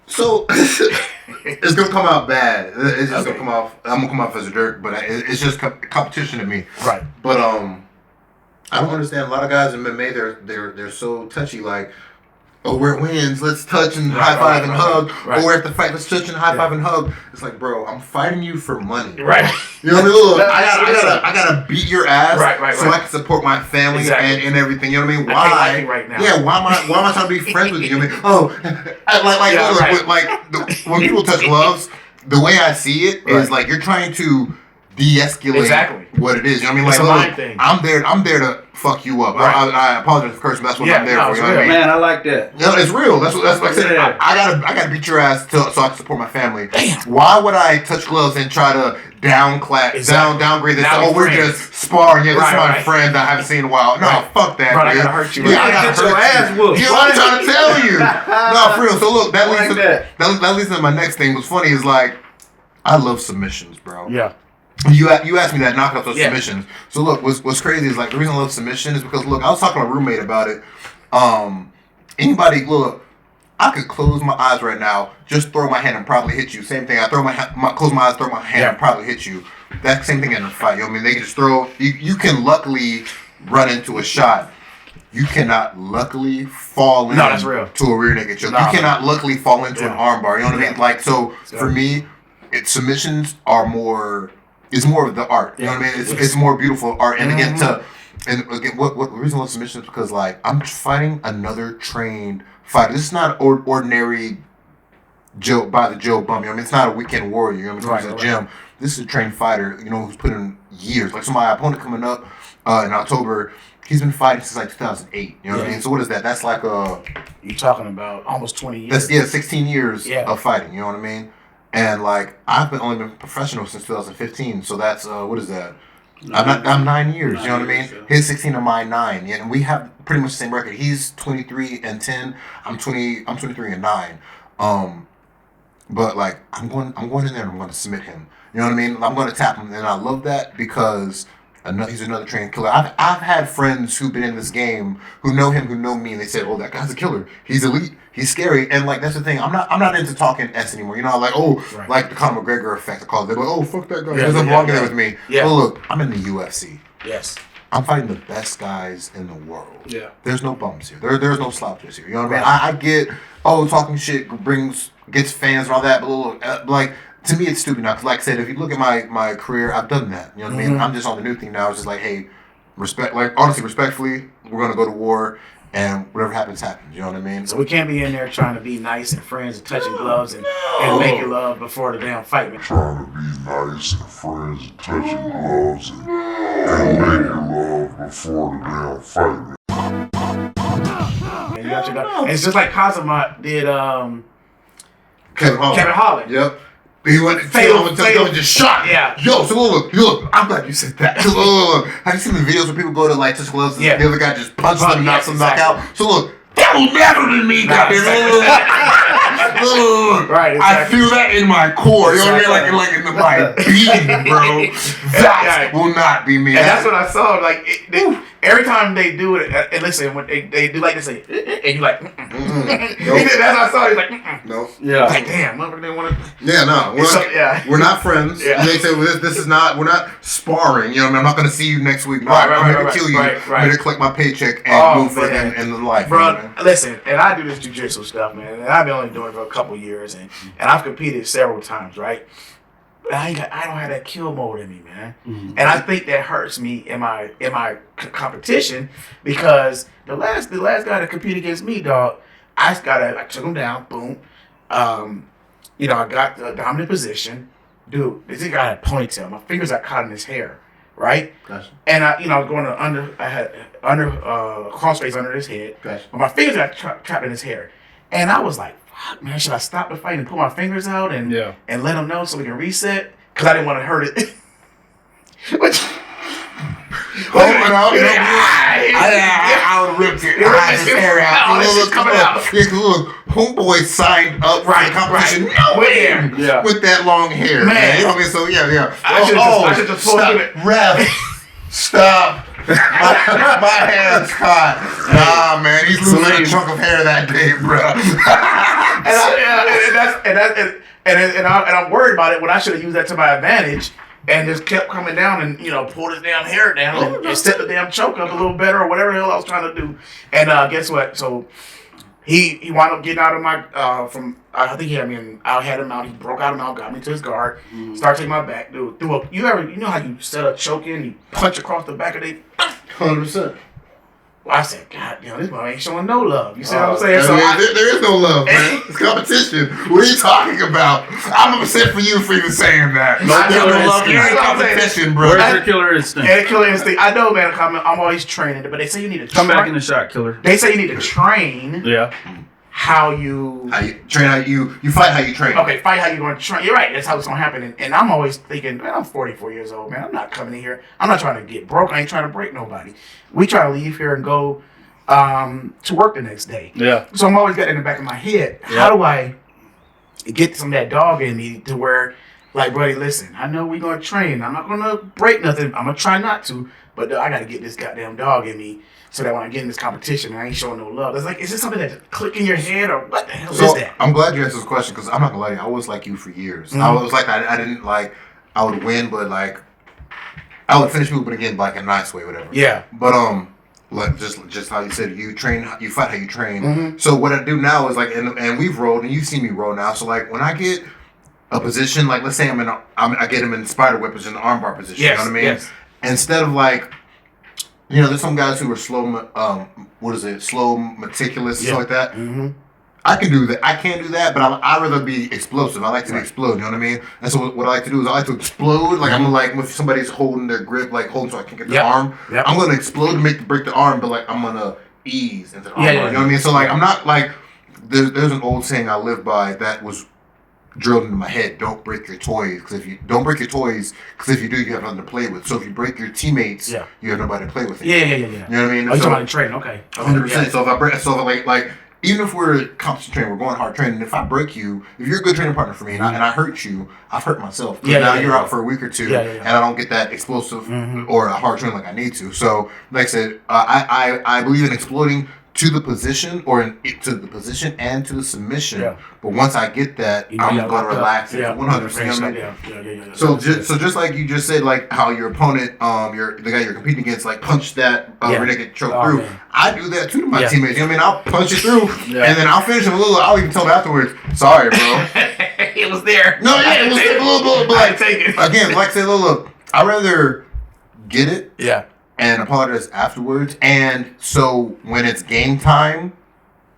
so it's gonna come out bad. It's just gonna come off. I'm gonna come off as a jerk, but it's just competition to me. right. But I don't understand. A lot of guys in MMA, they're so touchy. Like, oh, we're at wins. Let's touch and high five and hug. Right. Or we're at the fight. Let's touch and high five and hug. It's like, bro, I'm fighting you for money. Right. You know what I mean? Look, I gotta beat your ass, so right. I can support my family Exactly. and everything. You know what I mean? I Why? can't like you right now. Yeah. Why am I trying to be friends with you? I mean, when people touch gloves, the way I see it is like you're trying to de-escalate what it is. You know what I mean? It's Like, a mind look, thing. I'm there to fuck you up. Right. I apologize for cursing. That's what I'm there for. You know what I mean? Man, I like that. No, it's real. That's what I said. Yeah. I gotta beat your ass so I can support my family. Why would I touch gloves and try to downgrade this? Now Oh, we're friends. just sparring. Yeah, this is my Right. friend that I haven't seen in a while. No, fuck that. Bro, I dude. gotta hurt you. Yeah, I Get gotta your hurt ass you. whooped. You know what I'm trying to tell you? No, for real. So look, that Like leads to my next thing. What's funny is like, I love submissions, bro. Yeah. You asked me that knockouts or Yeah. submissions. So look, what's crazy is like the reason I love submission is because look, I was talking to my roommate about it. Anybody look, I could close my eyes right now, just throw my hand and probably hit you. Same thing. I close my eyes, throw my hand and probably hit you. That same thing in a fight. You know what I mean? They can just throw. You can luckily run into a shot. You cannot luckily fall that's real. to a rear naked choke. No. You cannot luckily fall into an arm bar. You know what I mean? Like so, for me, submissions are more. It's more of the art. You know what I mean? It's more beautiful art. And again, what the reason I love submission is because like I'm fighting another trained fighter. This is not ordinary Joe bump. You know what I mean? It's not a weekend warrior. You know what I mean? It's a gym. This is a trained fighter. You know who's put in years. Like so, my opponent coming up in October. He's been fighting since like 2008. You know what I mean? So what is that? That's like You're talking about almost 20 years. That's 16 years Yeah. of fighting. You know what I mean? And like I've only been professional since 2015, so that's what is that? I'm 9 years. You know what I mean? years, yeah. His 16 and mine 9, and we have pretty much the same record. He's 23 and 10. I'm 23 and 9. But like I'm going in there and I'm going to submit him. You know what I mean? I'm going to tap him, and I love that because he's another trained killer. I've had friends who've been in this game who know him, who know me, and they said, "Oh, that guy's a killer. He's elite. He's scary." And like that's the thing. I'm not into talking S anymore. You know, like like the Conor McGregor effect. I call it. They're like, "Oh, fuck that guy. He doesn't belong there with me." Yeah. Well, look, I'm in the UFC. Yes. I'm fighting the best guys in the world. Yeah. There's no bums here. There's no slouches here. You know what I mean? I get talking shit gets fans and all that, but look, like. To me, it's stupid now. Because, like I said, if you look at my career, I've done that. You know what I mean? I'm just on the new thing now. It's just like, hey, respectfully, we're gonna go to war, and whatever happens, happens. You know what I mean? So we can't be in there trying to be nice and friends and touching gloves and making love before the damn fight. Man. Trying to be nice and friends and touching gloves and making love before the damn fight. And, you got your, and it's just like Kazama did Kevin Holland. Kevin Holland. Yep. He went fatal just shot. Yeah. Yo, so look, I'm glad you said that. So look. Have you seen the videos where people go to like touch gloves and the other guy just punches them, knocks them knock out? So look, that will never be me, goddamn. Right, exactly. I feel that in my core. You know what I mean? Like in my being, bro. That will not be me. And that's what I saw. Like every time they do it, and listen, when they do like this, and you like, nope. That's what I saw. He's like, no, yeah, like damn, motherfucker, they want to. Yeah, no, we're not friends. Yeah. They say this is not. We're not sparring. You know, what I mean? I'm not gonna see you next week. No, I'm here to kill you. I'm here to collect my paycheck and move further in life, bro. Listen, and I do this jiu-jitsu stuff, man, and I've been only doing it for a couple years, and I've competed several times, right? But I don't have that kill mode in me, man. Mm-hmm. And I think that hurts me in my competition because the last guy that competed against me, dog, I took him down, boom. You know, I got the dominant position. Dude, this guy had a ponytail. My fingers got caught in his hair, right? Gotcha. And I was going to I had crossface under his head. Gotcha. But my fingers got trapped in his hair. And I was like, fuck, man, should I stop the fight and pull my fingers out and let him know so we can reset? Because I didn't want to hurt it. I would rip it. His hair out. Look, homeboy signed up for the competition. With that long hair, man. You know what I mean? So I should just pull it. Ref, stop. My hand's caught. Nah, man, he's losing a chunk of hair that day, bro. And I'm worried about it when I should have used that to my advantage and just kept coming down and pulled his damn hair down and set the damn choke up a little better or whatever the hell I was trying to do. And guess what? So he wound up getting out of my I think he had me in. I had him out. He broke out of mouth, got me to his guard, started taking my back. You know how you set up choking, you punch across the back of their 100%. Well, I said, God, this boy ain't showing no love. You see what I'm saying? So there is no love, man. It's competition. What are you talking about? I'm upset for you for even saying that. There's no love. It's competition, bro. Where's your killer instinct? Yeah, killer instinct. I know, man. I'm always training, but they say you need to come back in the shot, killer. They say you need to train. Yeah. How you train, how you fight, how you train. Okay, fight how you going to train. You're right. That's how it's going to happen. And I'm always thinking, man, I'm 44 years old, man. I'm not coming in here. I'm not trying to get broke. I ain't trying to break nobody. We try to leave here and go to work the next day. Yeah. So I'm always got in the back of my head. Yeah. How do I get some of that dog in me to where, like, buddy, listen, I know we're going to train. I'm not going to break nothing. I'm going to try not to. But I got to get this goddamn dog in me. So that when I get in this competition, I ain't showing no love. It's like, is this something that click in your head or what the hell is that? I'm glad you asked this question because I'm not gonna lie to you, I was like you for years. Mm-hmm. I was like, I didn't like, I would win, but like, I would finish people, but again, like a nice way, whatever. Yeah. But like just how you said, you train, you fight how you train. Mm-hmm. So what I do now is like, and we've rolled, and you've seen me roll now. So like when I get a position, like let's say I get him in spider whip position, the armbar position. Yes, you know what I mean? Yes. Instead of like. There's some guys who are slow, slow, meticulous, and stuff like that. Mm-hmm. I can do that. I can't do that, but I'd rather be explosive. I like to explode, you know what I mean? And so what I like to do is I like to explode. Like, I'm like, if somebody's holding their grip, like holding so I can get the arm, I'm going to explode to break the arm, but like, I'm going to ease into the arm. You know what I mean? So like, I'm not like, there's an old saying I live by that was drilled into my head. Don't break your toys, because if you do, you have nothing to play with. So if you break your teammates, you have nobody to play with. Yeah. You know what I mean? Oh, you're talking about training, okay. 100%. So if I break, like even if we're competition training, we're going hard training. If I break you, if you're a good training partner for me, and I hurt you, I've hurt myself. Now you're out for a week or two, and I don't get that explosive or a hard training like I need to. So like I said, I believe in exploding to the position to the position and to the submission. Yeah. But once I get that, I'm going to relax it 100%. So just like you just said, like how your opponent, the guy you're competing against, like punch that rear naked choke through. Man. I do that too to my teammates. You know what I mean? I'll punch it through, and then I'll finish him a little. I'll even tell them afterwards, "Sorry, bro." It was there. No, yeah, it was there a little bit. But like, take it again. Like I said, look, I'd rather get it. Yeah. And apologize afterwards. And so when it's game time,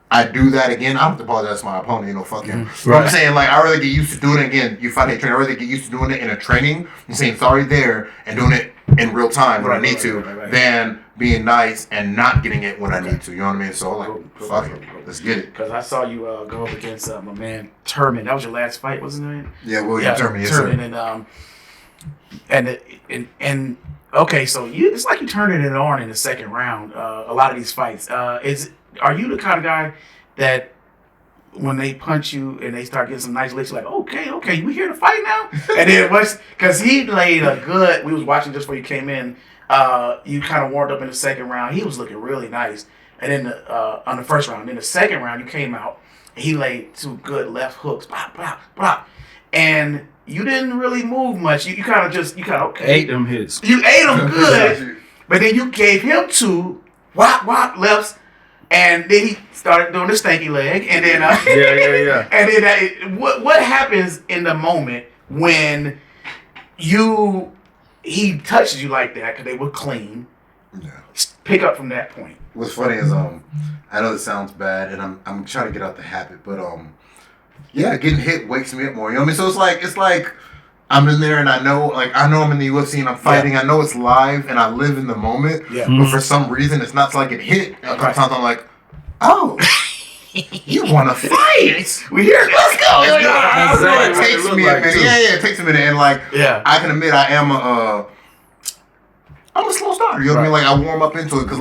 I do that again. I don't have to apologize to my opponent, fuck him. But I'm saying, like, I rather get used to doing it again. You fight a trainer, I rather get used to doing it in a training and saying sorry there and doing it in real time when I need to than being nice and not getting it when I need to. You know what I mean? So I'm like, fuck it, let's get it. Because I saw you go up against my man Turman. That was your last fight, wasn't it? Yeah, William Turman. Yes, sir. And okay, so it's like you turning it on in the second round. A lot of these fights. Are you the kind of guy that when they punch you and they start getting some nice licks, you're like, okay, we here to fight now? And then because he laid a good. We was watching just before you came in. You kind of warmed up in the second round. He was looking really nice. And then on the first round, then the second round, you came out. He laid 2 good left hooks, blah blah blah, and you didn't really move much. You kind of okay. Ate them hits. You ate them good, but then you gave him 2 whop lefts, and then he started doing the stanky leg, and then yeah. And then what happens in the moment when he touches you like that because they were clean? Yeah. Pick up from that point. What's funny is I know this sounds bad, and I'm trying to get out the habit, but yeah, getting hit wakes me up more. You know what I mean? So it's like I'm in there and I know I'm in the UFC and I'm fighting. Yeah. I know it's live and I live in the moment. Yeah. But for some reason it's not till I get hit. Sometimes I'm like, oh, you want to fight? We here. Let's go. It takes me a minute. Yeah, it takes a minute. And I can admit I am I'm a slow starter. You know what I mean? Like I warm up into it because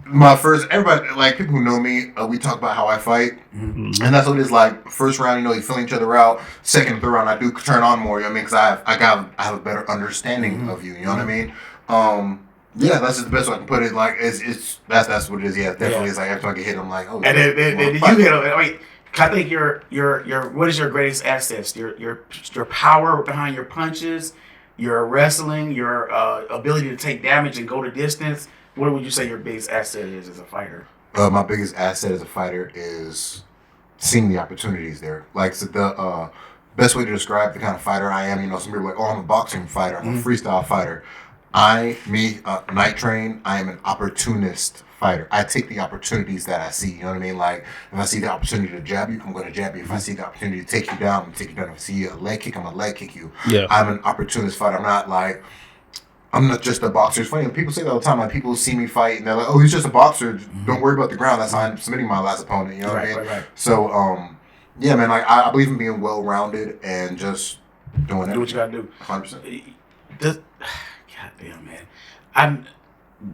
my first, everybody, people who know me, we talk about how I fight. Mm-hmm. And that's what it is. First round, you feeling each other out. Second, third round, I do turn on more. You know what I mean? Because I have a better understanding of you. You know what I mean? Yeah, that's just the best way I can put it. That's what it is. Yeah, definitely. It's every time I get hit, I'm like, oh. And then you hit him. I mean, I think your what is your greatest assets? Your power behind your punches, your wrestling, your ability to take damage and go the distance. What would you say your biggest asset is as a fighter? My biggest asset as a fighter is seeing the opportunities there. So the best way to describe the kind of fighter I am, some people are like, oh, I'm a boxing fighter, I'm a freestyle fighter. Nite Train, I am an opportunist fighter. I take the opportunities that I see. You know what I mean? If I see the opportunity to jab you, I'm going to jab you. If I see the opportunity to take you down, I'm going to take you down. If I see a leg kick, I'm going to leg kick you. Yeah. I'm an opportunist fighter. I'm not just a boxer. It's funny. People say that all the time. People see me fight and they're like, oh, he's just a boxer. Don't worry about the ground. That's how I'm submitting my last opponent. You know what I mean? Right. So, yeah, man, I believe in being well-rounded and just doing it. Do what you got to do. 100%. Goddamn, man.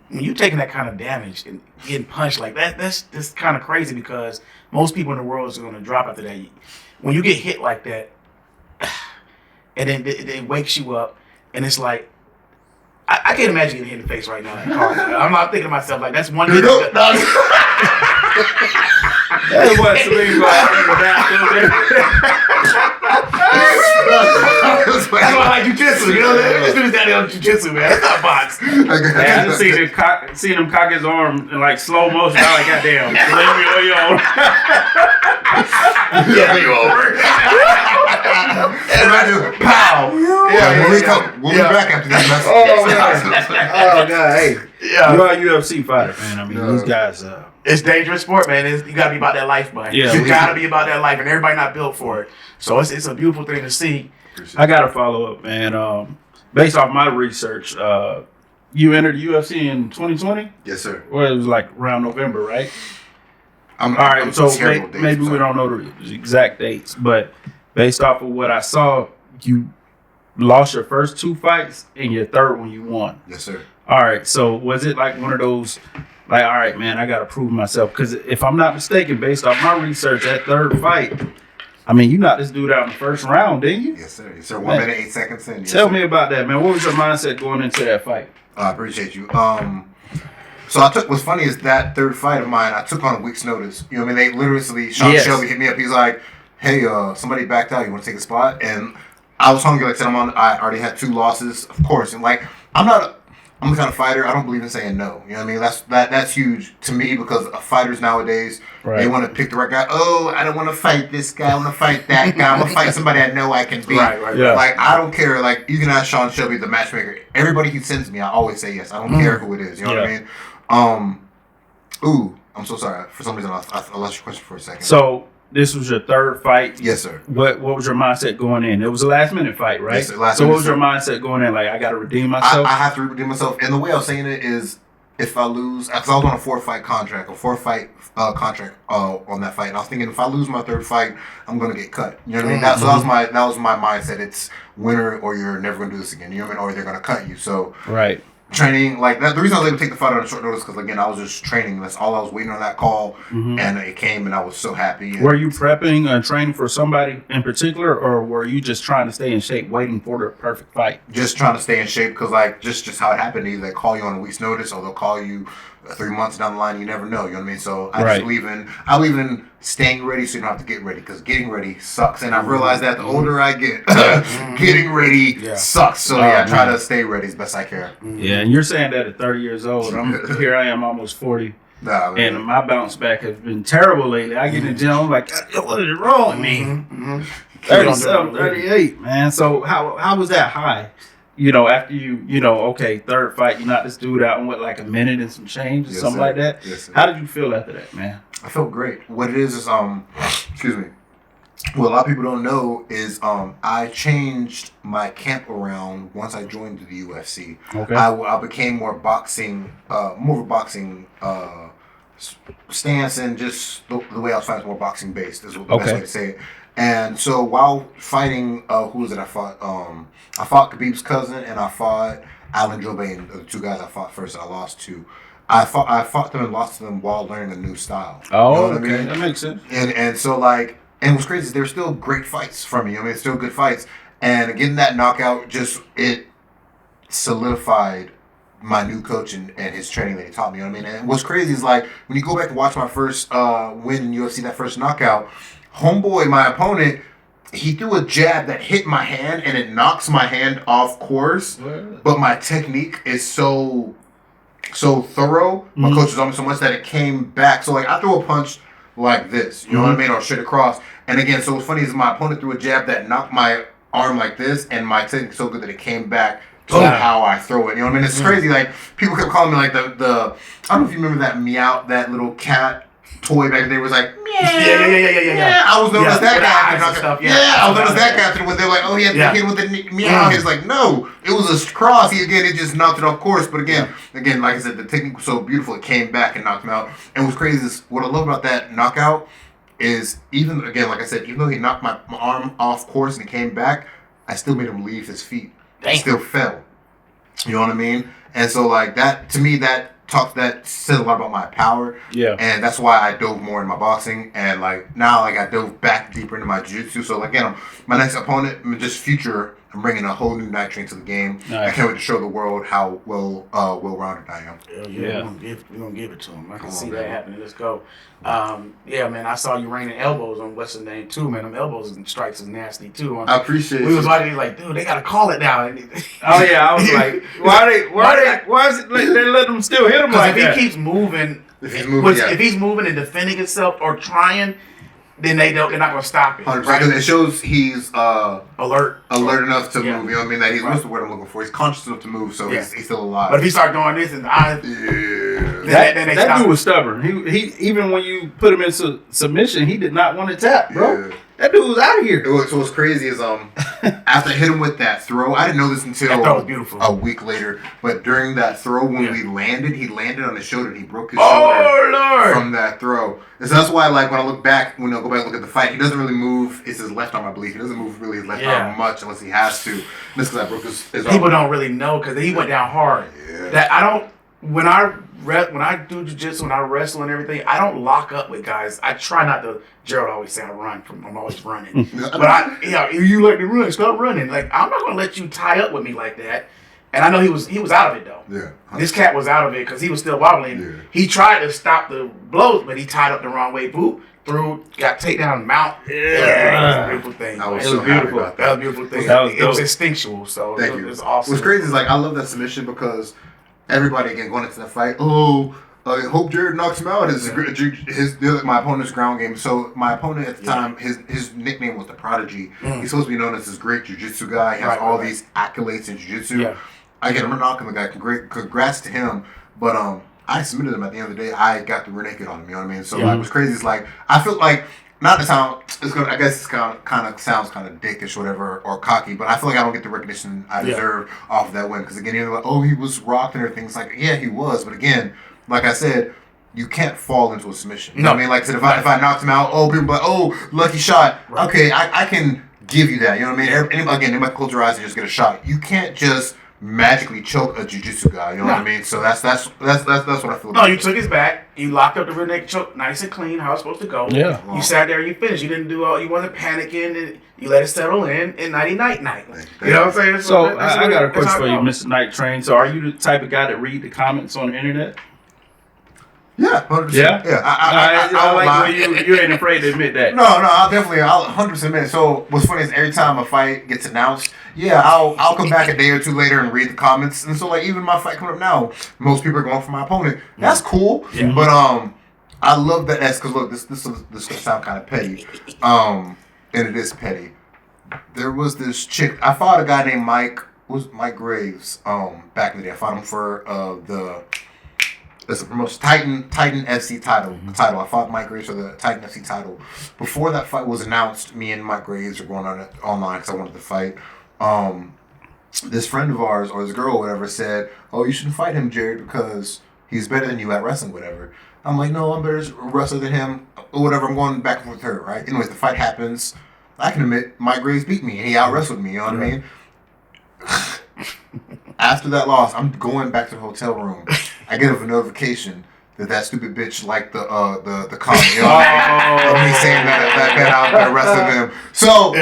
When you taking that kind of damage and getting punched like that, that's kind of crazy because most people in the world is going to drop after that. When you get hit like that, and then it wakes you up, and it's like, I can't imagine getting hit in the face right now. I'm not thinking to myself, that's one hit. That's what Salim That's why I like jiu-jitsu. You know, this dude's down there on jiu-jitsu, man. That's not box. I just seen him cock his arm in slow motion. I goddamn. Yeah, you over. And I do pow. Yeah, we'll be back after this message. Oh God, hey, you're a UFC fighter, man. I mean, these guys. It's dangerous sport, man. You gotta be about that life, man. Yeah, you gotta be about that life, and everybody not built for it. So it's a beautiful thing to see. I gotta follow up, man. Based off my research, you entered the UFC in 2020. Yes, sir. Well, it was around November, right? All right, so maybe we don't know the exact dates, but based off of what I saw, you lost your first 2 fights, and your third one you won. Yes, sir. All right, so was it one of those, all right, man, I got to prove myself? Because if I'm not mistaken, based off my research, that third fight, I mean, you knocked this dude out in the first round, didn't you? Yes, sir. Yes, sir. 1 minute, 8 seconds in. Yes, Tell me about that, man. What was your mindset going into that fight? I appreciate you. So what's funny is that third fight of mine, I took on a week's notice. You know what I mean? They literally, Sean Shelby hit me up. He's like, hey, somebody backed out. You want to take a spot? And I was hungry. Like I said, I already had 2 losses, of course. And I'm the kind of fighter, I don't believe in saying no. You know what I mean? That's huge to me because fighters nowadays, they want to pick the right guy. Oh, I don't want to fight this guy. I want to fight that guy. I want to fight somebody I know I can beat. Right. Yeah. I don't care. You can ask Sean Shelby, the matchmaker. Everybody he sends me, I always say yes. I don't care who it is. You know what I mean? I'm so sorry. For some reason, I lost your question for a second. So this was your third fight? Yes, sir. What was your mindset going in? It was a last-minute fight, right? Yes, sir. So what was your mindset going in? I got to redeem myself? I have to redeem myself. And the way I was saying it is, if I lose, because I was on a 4-fight contract, on that fight, and I was thinking if I lose my 3rd fight, I'm gonna get cut. You know what I mean? So that was my mindset. It's winner or you're never gonna do this again. You know what I mean? Or they're gonna cut you. So Right. training like that. The reason I was able to take the fight on short notice because again I was just training. That's all I was waiting on that call, and it came, and I was so happy. And Were you prepping and training for somebody in particular, or were you just trying to stay in shape, waiting for the perfect fight? just trying to stay in shape because like just how it happened. Either they call you on a week's notice or they'll call you 3 months down the line. You never know. You know what I mean? So I just believe in staying ready so you don't have to get ready because getting ready sucks. And I realized that the older I get, getting ready sucks. So I try to stay ready as best I can. Yeah, and you're saying that at 30 years old. Here I am, almost 40. Nah, man. And my bounce back has been terrible lately. I get in the gym, I'm like, what is wrong with me? 37, 38, man. So how was that high? You know, after okay, 3rd fight, you knocked this dude out in what, like a minute and some change or something like that? Yes, sir. How did you feel after that, man? I felt great. What it is excuse me. What a lot of people don't know is I changed my camp around once I joined the UFC. Okay. I became more of a boxing stance, and just the way I was fighting was more boxing based is the best way to say it. And so while fighting, who was it I fought? I fought Khabib's cousin, and I fought Alan Jobain, the 2 guys I fought first. I lost to. I fought them and lost to them while learning a new style. Oh, you know what okay. I mean? That makes sense. And so like, and what's crazy is they're still great fights for me. I mean, it's still good fights. And getting that knockout it solidified my new coach and his training that he taught me. You know what I mean? And what's crazy is like when you go back and watch my first win in UFC, that first knockout, homeboy, my opponent, he threw a jab that hit my hand and it knocks my hand off course. But my technique is so thorough. My coach was on me so much that it came back. So like I threw a punch like this, you know what I mean, or straight across. And again, so what's funny is my opponent threw a jab that knocked my arm like this, and my technique so good that it came back to how I throw it. You know what I mean? It's crazy. Like people kept calling me like the I don't know if you remember that little cat toy back there was like yeah. I was known as that guy. I was known as that guy when they were like, oh, he had to hit with the meow. He's like, no, it was a cross. It just knocked it off course. But again, like I said, the technique was so beautiful. It came back and knocked him out. And what's crazy is what I love about that knockout is even like I said, even though he knocked my arm off course and he came back, I still made him leave his feet. He still fell. You know what I mean? And so like that, to me, that says a lot about my power. Yeah. And that's why I dove more in my boxing, and like now like I dove back deeper into my jiu-jitsu. So like again, my next opponent, just future, I'm bringing a whole new Nite Train to the game. Nice. I can't wait to show the world how well-rounded I am. We're gonna give it to him. I can see that happening. Let's go. Man, I saw you raining elbows on what's the name too, man. Them elbows and strikes is nasty too. I appreciate it. We was watching like, dude, they gotta call it now. Oh yeah, I was like, why is it like they let them still hit him like that? If he keeps moving, if he's moving and defending himself or trying, then they're not going to stop it. 100%. Right? It shows he's alert enough to move. You know what I mean? That he's what's the word I'm looking for? He's conscious enough to move, so he's still alive. But if he starts doing this and then that dude was stubborn. He even when you put him into submission, he did not want to tap, bro. Yeah. That dude was out of here. So what's crazy is after I hit him with that throw, I didn't know this until a week later. But during that throw, when he landed on his shoulder. He broke his shoulder from that throw. And so that's why, like, when I look back, when I go back and look at the fight, he doesn't really move. It's his left arm, I believe. He doesn't move really his left arm much unless he has to. That's because I broke his arm. People don't really know because he went down hard. Yeah. That I don't. When I do jiu-jitsu, when I wrestle and everything, I don't lock up with guys. I try not to. Gerald always say I'm always running. But you like to run, stop running. Like, I'm not going to let you tie up with me like that. And I know he was out of it, though. Yeah. 100%. This cat was out of it because he was still wobbling. Yeah. He tried to stop the blows, but he tied up the wrong way. Boop. Got takedown, mount. Yeah. It was a beautiful thing. I was so happy about that. That was a beautiful thing. It was instinctual, so it was awesome. What's crazy is, like, I love that submission because everybody, again, going into the fight, I hope Jared knocks him out. My opponent's ground game. So my opponent at the time, his nickname was the Prodigy. He's supposed to be known as this great jiu-jitsu guy. He has all these accolades in jiu-jitsu. Yeah. Again, I'm not knocking the guy. Congrats to him. But I submitted him at the end of the day. I got the rear naked on him. You know what I mean? So like, what's crazy is like I felt like not to sound, it's gonna. I guess it's kind of sounds kind of dickish, or whatever, or cocky. But I feel like I don't get the recognition I deserve off of that win. Because again, you're like, oh, he was rocked and everything. It's like, yeah, he was. But again, like I said, you can't fall into a submission. You know what I mean? Like I said, if I knocked him out, people be like, oh, lucky shot. Right. Okay, I can give you that. You know what I mean? Anybody close your eyes and just get a shot. You can't just magically choke a jiu-jitsu guy. You know what I mean? So that's what I feel. No, you took his back. You locked up the rear naked choke, nice and clean, how it's supposed to go. Yeah. You sat there and you finished. You didn't do all. You wasn't panicking, and you let it settle in. And night. You know what I'm saying? So I got a question for you, Mr. Nite Train. So are you the type of guy that read the comments on the internet? Yeah, 100%. Yeah. I like when you ain't afraid to admit that. No, I'll 100% admit it. So what's funny is every time a fight gets announced, I'll come back a day or two later and read the comments. And so like even my fight coming up now, most people are going for my opponent. That's cool. Yeah. But I love that. That's because look, this gonna sound kind of petty, and it is petty. There was this chick. I fought a guy named Mike Graves. Back in the day, I fought him for It's a promotion, Titan FC title. I fought Mike Graves for the Titan FC title. Before that fight was announced, me and Mike Graves were going on it online because I wanted to fight. This friend of ours, or this girl, or whatever, said, "Oh, you shouldn't fight him, Jared, because he's better than you at wrestling, whatever." I'm like, "No, I'm better wrestler than him, or whatever." I'm going back and forth with her, right? Anyways, the fight happens. I can admit, Mike Graves beat me, and he out wrestled me. You know what I mean? After that loss, I'm going back to the hotel room. I get a notification that stupid bitch liked the comment, you know, of me saying that I'm better wrestler than him. So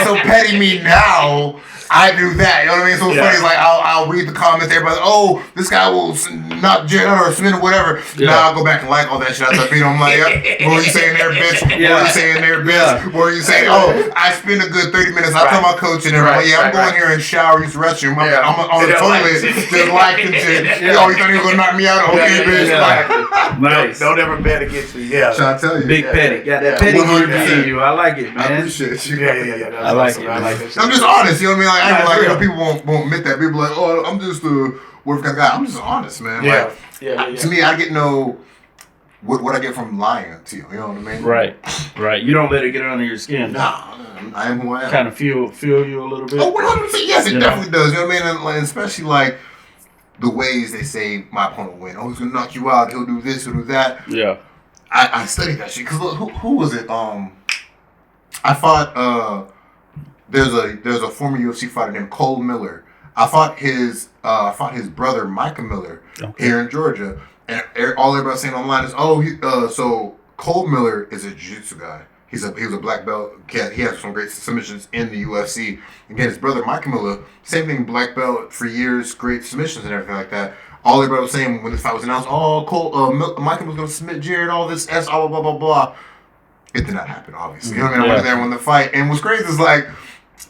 so petty me now. I do that, you know what I mean? So it's funny, it's like I'll read the comments, everybody, oh, this guy will knock Jared out or submit or whatever. Yeah. Now I'll go back and like all that shit. I beat him. I'm like, what were you saying there, bitch? What were you saying there, bitch? What were you saying? Oh, I spent a good 30 minutes. I tell my coach and everybody, I'm going here and shower, use the restroom. I'm on the toilet, just liking shit. Oh, you thought he was going to knock me out? Okay, bitch. Nice. Don't ever bet against me. Yeah. Should I tell you? Big petty. Got that petty in you. I like it, man. I appreciate you. Yeah. I like it. I'm just honest, you know what I mean? Like, I like, people won't admit that. People are like, oh, I'm just a work kind of guy. I'm just honest, man. Yeah. To me, I get what I get from lying to you. You know what I mean? Right. You don't let it get under your skin. Nah, I am who I am. Kind of feel you a little bit. Oh, 100%. Yes, it definitely does. You know what I mean? And especially like the ways they say my opponent will win. Oh, he's gonna knock you out. He'll do this. He'll do that. Yeah. I studied that shit because who was it? I fought. There's a former UFC fighter named Cole Miller. I fought his brother Micah Miller here in Georgia, and all everybody saying online is, so Cole Miller is a jiu-jitsu guy. He was a black belt. He has some great submissions in the UFC. Again, his brother Micah Miller, same thing, black belt for years, great submissions and everything like that. All everybody was saying when this fight was announced, Micah was going to submit Jared, all this blah blah blah blah. It did not happen, obviously. You know what I mean? I went there and won the fight, and what's crazy is like,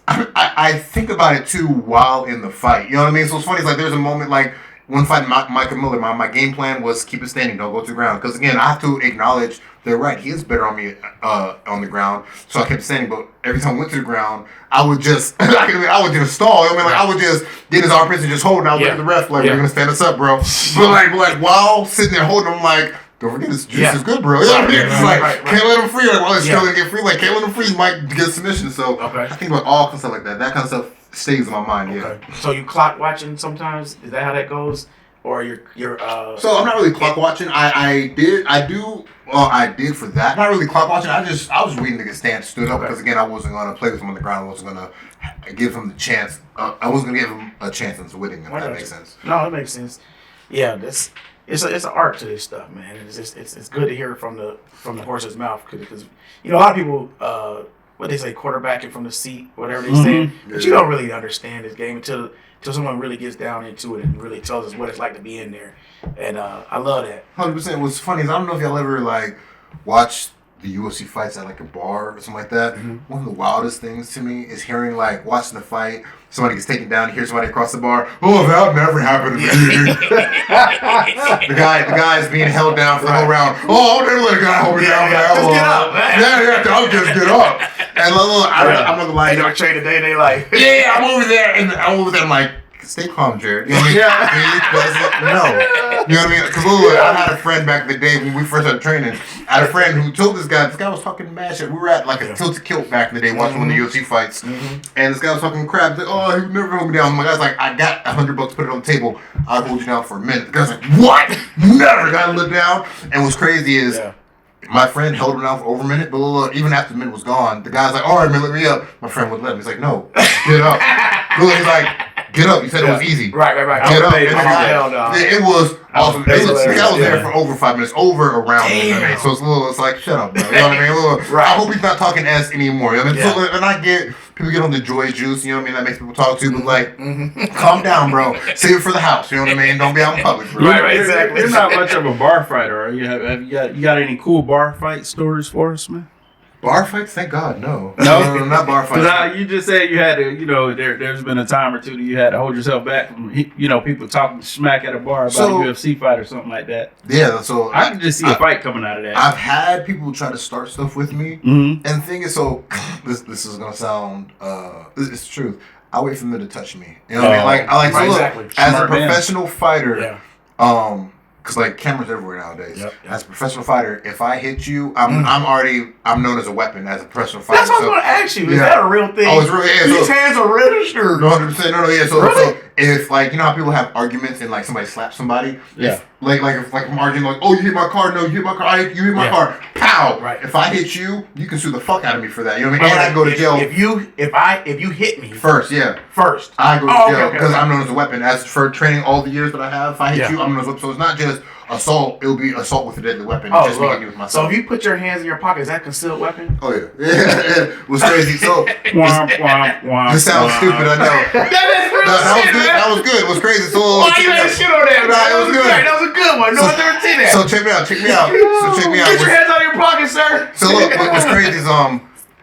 I think about it too while in the fight. You know what I mean? So it's funny. It's like there's a moment like when fighting Micah Miller, my game plan was keep it standing, don't go to the ground. Because again, I have to acknowledge they're right. He is better on me on the ground. So I kept standing. But every time I went to the ground, I would just I would just stall. You know what I mean? Like I would just get his armpits and just hold. And I would look at the ref like, we're gonna stand us up, bro. But like while sitting there holding, I'm like, don't forget this juice is good, bro. You know what I mean? It's like can't let him free. Like while he's still gonna get free, like can't let him free. He might get a submission. So I think about all kinds of stuff like that. That kind of stuff stays in my mind. Yeah. So you clock watching sometimes? Is that how that goes? Or you're So I'm not really clock watching. I did for that. Not really clock watching. I was waiting to get Stan stood up because again I wasn't gonna play with him on the ground. I wasn't gonna give him the chance. I wasn't gonna give him a chance into winning. If that makes sense. No, that makes sense. Yeah, it's an art to this stuff, man. It's good to hear it from the horse's mouth because a lot of people what they say quarterbacking from the seat, whatever they say, but you don't really understand this game until someone really gets down into it and really tells us what it's like to be in there. And I love that. 100%. What's funny is I don't know if y'all ever like watched the UFC fights at like a bar or something like that. One of the wildest things to me is hearing like watching the fight, somebody gets taken down, you hear somebody across the bar, oh, that never happened to me. the guy is being held down for the whole round. Oh, I'll never let a guy hold me down for that long. Get up, man. I'll just get up. And I'm not gonna lie. They don't train today, they like I'm over there and I'm like, stay calm, Jared. You know what I mean? He doesn't know. You know what I mean? Because I had a friend back in the day when we first started training. I had a friend who told this guy was talking mad shit. We were at like a tilted kilt back in the day watching one of the UFC fights. And this guy was talking crap. He's like, oh, he would never hold me down. My guy's like, I got $100, put it on the table. I'll hold you down for a minute. The guy's like, what? Never got to look down. And what's crazy is my friend held him down for over a minute, but even after the minute was gone, the guy's like, all right, man, let me up. My friend wouldn't let him. He's like, no, get up. He's like, get up. You said it was easy. Right. Get up. It was awesome. The guy was there for over 5 minutes, over around minute. So it's like, shut up, bro. You know what I mean? I hope he's not talking S anymore. You know what I mean? So, and I get people get on the joy juice, you know what I mean? That makes people talk to, but like, calm down, bro. Save it for the house, you know what I mean? Don't be out in public, bro. Right, exactly. You're not much of a bar fighter, are you? Have you got any cool bar fight stories for us, man? Bar fights? Thank God, no, not bar fights. Because you just said you had to, there's been a time or two that you had to hold yourself back from, people talking smack at a bar about a UFC fight or something like that. Yeah, so I can just see a fight coming out of that. I've had people try to start stuff with me, and the thing is, so this is gonna sound, it's the truth. I wait for them to touch me. You know what I mean? Like, look, as a professional fighter, because like cameras everywhere nowadays. As a professional fighter, if I hit you, I'm known as a weapon as a professional fighter. That's what I was going to ask you. Is that a real thing? Oh, it's real. Yeah, these hands are registered. 100%. No, yeah. So, really? so if like how people have arguments and like somebody slaps somebody. If I'm arguing like, oh, you hit my car. No, you hit my car. You hit my car. Pow. Right. If I hit you, you can sue the fuck out of me for that. You know what I mean? And I go to jail. If you hit me first, I go to jail because I'm known as a weapon. As for training all the years that I have, if I hit you, I'm known as a weapon. So it's not just assault. It'll be assault with a deadly weapon. Oh, just me hitting you with my so if you put your hands in your pocket, is that a concealed weapon? Oh yeah. It was crazy. So this sounds stupid. I know. That was good. It was crazy. So why you had shit on that? It was good. That was a good one. No one's ever seen that. So check me out. Get your hands out of your pocket, sir. So look, what's crazy is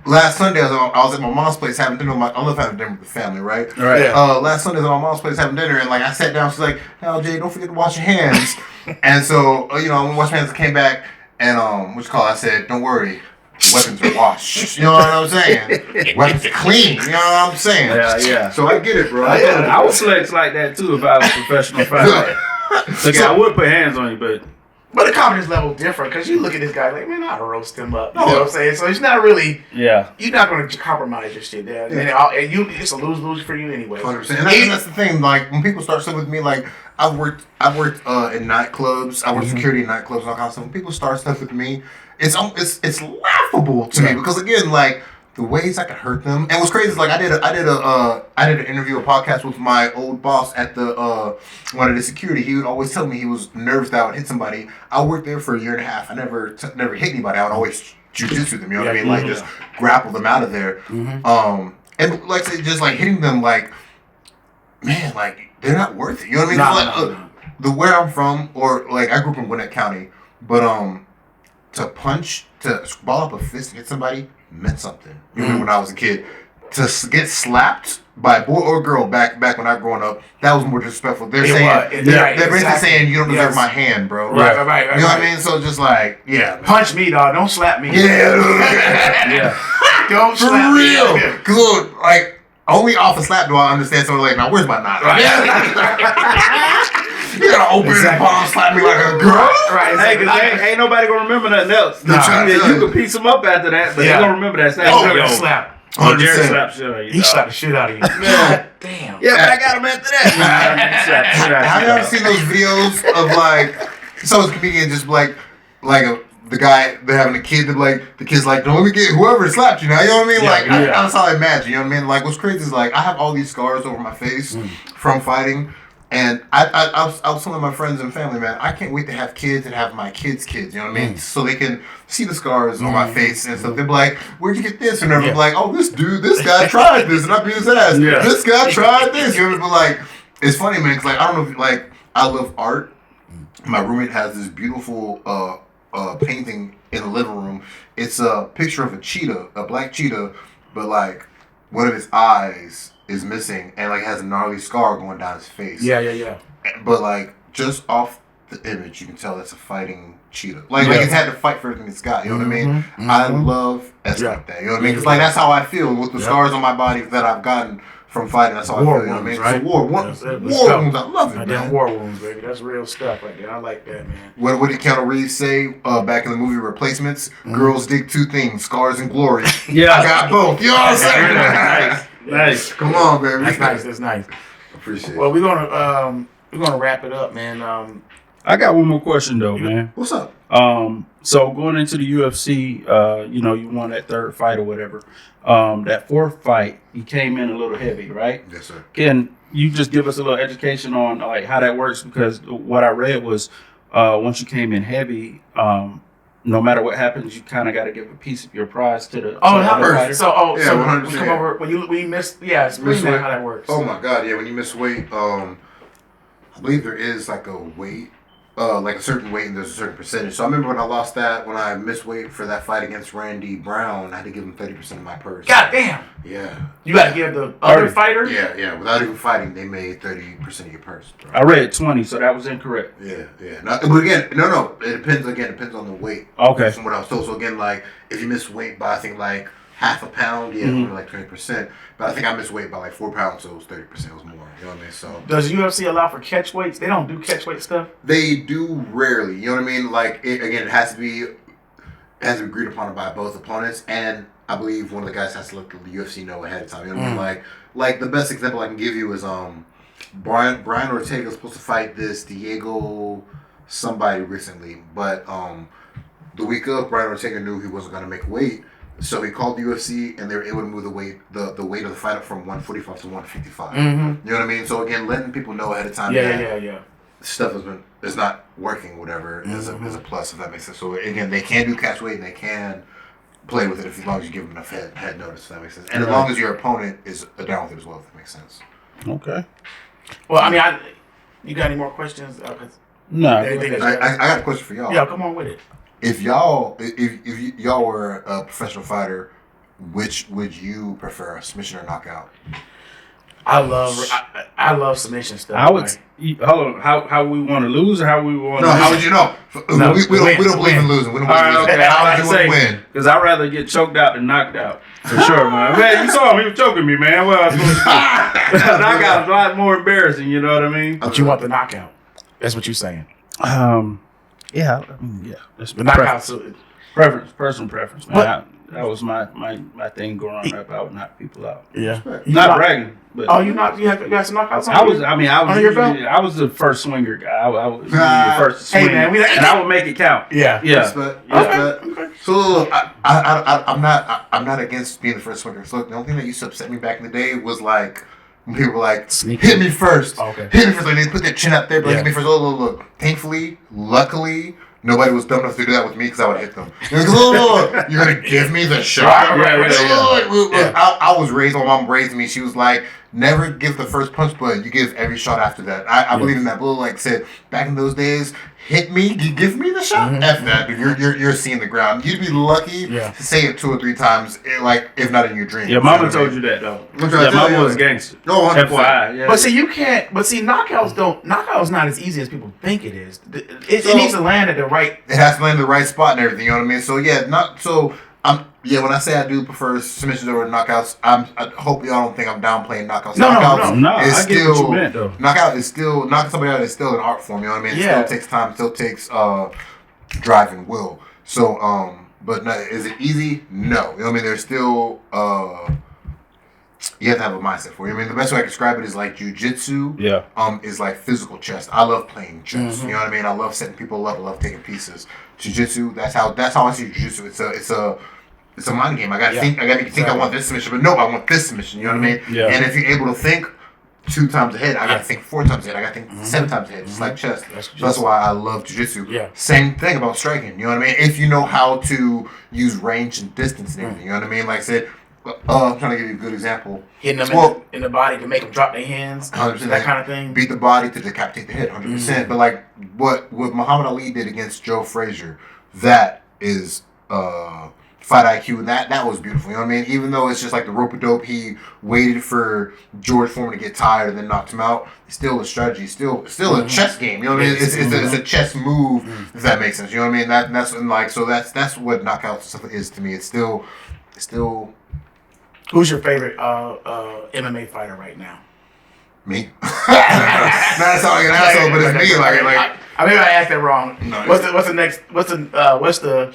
last Sunday I was at my mom's place having dinner. I love having dinner with the family, right? Right. Last Sunday I was at my mom's place having dinner, and like I sat down. She's like, "Now, Jay, don't forget to wash your hands." And so when I washed my hands, I came back, and I said, "Don't worry, weapons are washed." You know what I'm saying? Weapons are clean. You know what I'm saying? Yeah. So I get it, bro. I would flex like that too if I was a professional fighter. I would put hands on you, but the confidence level different because you look at this guy like, man, I'll roast him up. You know what I'm saying? So it's not really. Yeah. You're not going to compromise your shit there, and it's a lose-lose for you anyway. 100%. And that's the thing. Like when people start stuff with me, like I've worked in nightclubs. I worked security in nightclubs and all kinds of stuff. When people start stuff with me, it's laughable to me because again, like the ways I could hurt them. And what's crazy is like I did an interview, a podcast with my old boss at the one of the security. He would always tell me he was nervous that I would hit somebody. I worked there for a year and a half. I never hit anybody. I would always jujitsu them. You know what I mean? Like just grapple them out of there. And like say just like hitting them like, man, like they're not worth it. You know what I mean? The where I'm from, or like I grew up in Gwinnett County, but to ball up a fist and hit somebody meant something. You know, when I was a kid, to get slapped by a boy or girl back when I was growing up, that was more disrespectful. They're basically saying you don't deserve my hand, bro. Right. You know what I mean? So just like, punch me, dog. Don't slap me. Yeah. Don't slap me. For real. Because like only off a slap do I understand something like, now where's my knot? You gotta open the palm, slap me like a girl. Right. Hey, cause ain't nobody gonna remember nothing else. You can piece them up after that, but they gonna remember that slap. Jared slapped shit out of you. He slapped the shit out of you. God damn. Yeah, but I got him after that. Have you ever seen those videos of like some comedian just like the guy they're having a kid that like the kid's like, don't let me get whoever slapped you now. You know what I mean? That's how I imagine. You know what I mean? Like what's crazy is like I have all these scars over my face from fighting. And I was telling my friends and family, man, I can't wait to have kids and have my kids, you know what I mean? So they can see the scars on my face and stuff. They'll be like, where'd you get this? And they'll be like, oh, this guy tried this and I beat his ass. Yeah. This guy tried this. You know what I mean? But like, it's funny, man, because like, I don't know if, like, I love art. My roommate has this beautiful painting in the living room. It's a picture of a cheetah, a black cheetah, but like, one of his eyes is missing and like has a gnarly scar going down his face. Yeah. But like just off the image, you can tell that's a fighting cheetah. Like it's had to fight for everything it's got. You know what I mean? I love like that. You know what I mean? Because like that's how I feel with the scars on my body that I've gotten from fighting. That's all War I feel. You know what I wounds, mean? right? So war That's it. wounds. Let's War go. wounds. I love it, Goddamn man. war wounds, baby. That's real stuff right there. I like that, man. What did Keanu Reeves say back in the movie Replacements? Girls dig two things: scars and glory. Yeah. I got both. You know what I'm saying? Nice. Come on, baby. That's nice. That's nice. Appreciate it. Well, we're gonna wrap it up, man. I got one more question though, man. What's up? So going into the UFC, you won that third fight or whatever. That fourth fight, you came in a little heavy, right? Yes, sir. Can you just give us a little education on like how that works? Because what I read was once you came in heavy, no matter what happens, you kind of got to give a piece of your prize to the Oh, other fighter. so 100%. we come over when you missed. Yeah, explain that, how that works. Oh my God, yeah. When you miss weight, I believe there is like a weight, like a certain weight, and there's a certain percentage. So I remember when I lost that, when I missed weight for that fight against Randy Brown, I had to give him 30% of my purse. God damn! Yeah. You got to give the other fighter. Yeah. Without even fighting, they made 30% of your purse. Bro. I read 20, so that was incorrect. Yeah. But again, no. It depends. Again, it depends on the weight. Okay. From what I was told. So again, like if you miss weight by I think like half a pound, only like 20%. But I think I missed weight by like 4 pounds, so it was 30%. It was more. You know what I mean? So Does UFC allow for catch weights? They don't do catch weight stuff. they do rarely. You know what I mean? Like it has to be agreed upon by both opponents, and I believe one of the guys has to let the UFC know ahead of time. You know what I mean? Like the best example I can give you is Brian Ortega is supposed to fight this Diego somebody recently, but the week of Brian Ortega knew he wasn't going to make weight. So he called the UFC, and they were able to move the weight of the fight up from 145 to 155. You know what I mean? So again, letting people know ahead of time. Yeah. Stuff is not working. Whatever is a plus, if that makes sense. So again, they can do catch weight, and they can play with it as long as you give them enough head notice. If that makes sense, and as long as your opponent is down with it as well. If that makes sense. Okay. Well, I mean, you got any more questions? No. Anything I got a question for y'all. Yeah, come on with it. If y'all were a professional fighter, which would you prefer, a submission or knockout? I love submission stuff. I would. Hold on. How we want to lose, or how we want? No, how would you know? No, we don't believe in losing. We don't believe in losing. How would you want to win? Because I'd rather get choked out than knocked out. For sure, man. Man, you saw him. He was choking me, man. Well, I was supposed to knockout is a lot more embarrassing. You know what I mean? But you want the knockout. That's what you're saying. Yeah. I mean, yeah. That's The knockout. preference, personal preference, man. But- That was my thing growing up. I would knock people out. Yeah. Not bragging, but Oh, you got some knockouts on I was. you? I mean, I was. Under your belt? Usually, I was the first swinger guy. I was usually the first to swing, Hey, man, and I would make it count. Yeah. Respect. Okay. So look, I'm not against being the first swinger. So look, the only thing that used to upset me back in the day was like when people were like, hit me first. Okay. Hit me first. Like they put their chin up there, but Yeah. hit me first. Look. Thankfully, luckily, nobody was dumb enough to do that with me because I would hit them. Look, you're gonna give me the shot. I was raised. My mom raised me. She was like, never give the first punch, but you give every shot after that. I believe in that. But like I said, back in those days, hit me, you give me the shot. F that, dude. You're seeing the ground. You'd be lucky to say it 2 or 3 times, like if not in your dreams. Yeah, mama told you that though. Yeah, Mama was gangster. Oh, 100%. FYI. Yeah. But see, you can't. But see, knockouts not as easy as people think it is. It needs to land at the right. It has to land in the right spot and everything. You know what I mean? So when I say I do prefer submissions over knockouts, I hope y'all don't think I'm downplaying knockouts. No. Is I get what you meant though. Knocking somebody out is still an art form. You know what I mean? It still takes time. Still takes drive and will. So but no, is it easy? No. You know what I mean? There's still you have to have a mindset for it. I mean, the best way I can describe it is like jiu-jitsu. Yeah. Is like physical chess. I love playing chess. You know what I mean? I love setting people up. I love taking pieces. Jiu-jitsu. That's how I see jiu-jitsu. It's a mind game. I gotta think. I gotta think. I want this submission, but no, I want this submission. You know what I mean? Yeah. And if you're able to think 2 times ahead, I gotta think 4 times ahead. I gotta think 7 times ahead. It's like chess. So that's why I love jiu-jitsu. Yeah. Same thing about striking. You know what I mean? If you know how to use range and distance and everything. You know what I mean? Like I said, I'm trying to give you a good example. Hitting them in the body to make them drop their hands. 100%. That kind of thing. Beat the body to decapitate the head, 100%. But like what Muhammad Ali did against Joe Frazier, that is fight IQ, and that was beautiful. You know what I mean? Even though it's just like the rope-a-dope, he waited for George Foreman to get tired and then knocked him out. It's still a strategy, still a chess game. You know what I mean? It's a chess move, if that makes sense. You know what I mean? That's what knockouts and stuff is to me. It's still Who's your favorite MMA fighter right now? Me. Not sound like an asshole, but it's me. Like maybe I asked that wrong. No, What's the next? What's the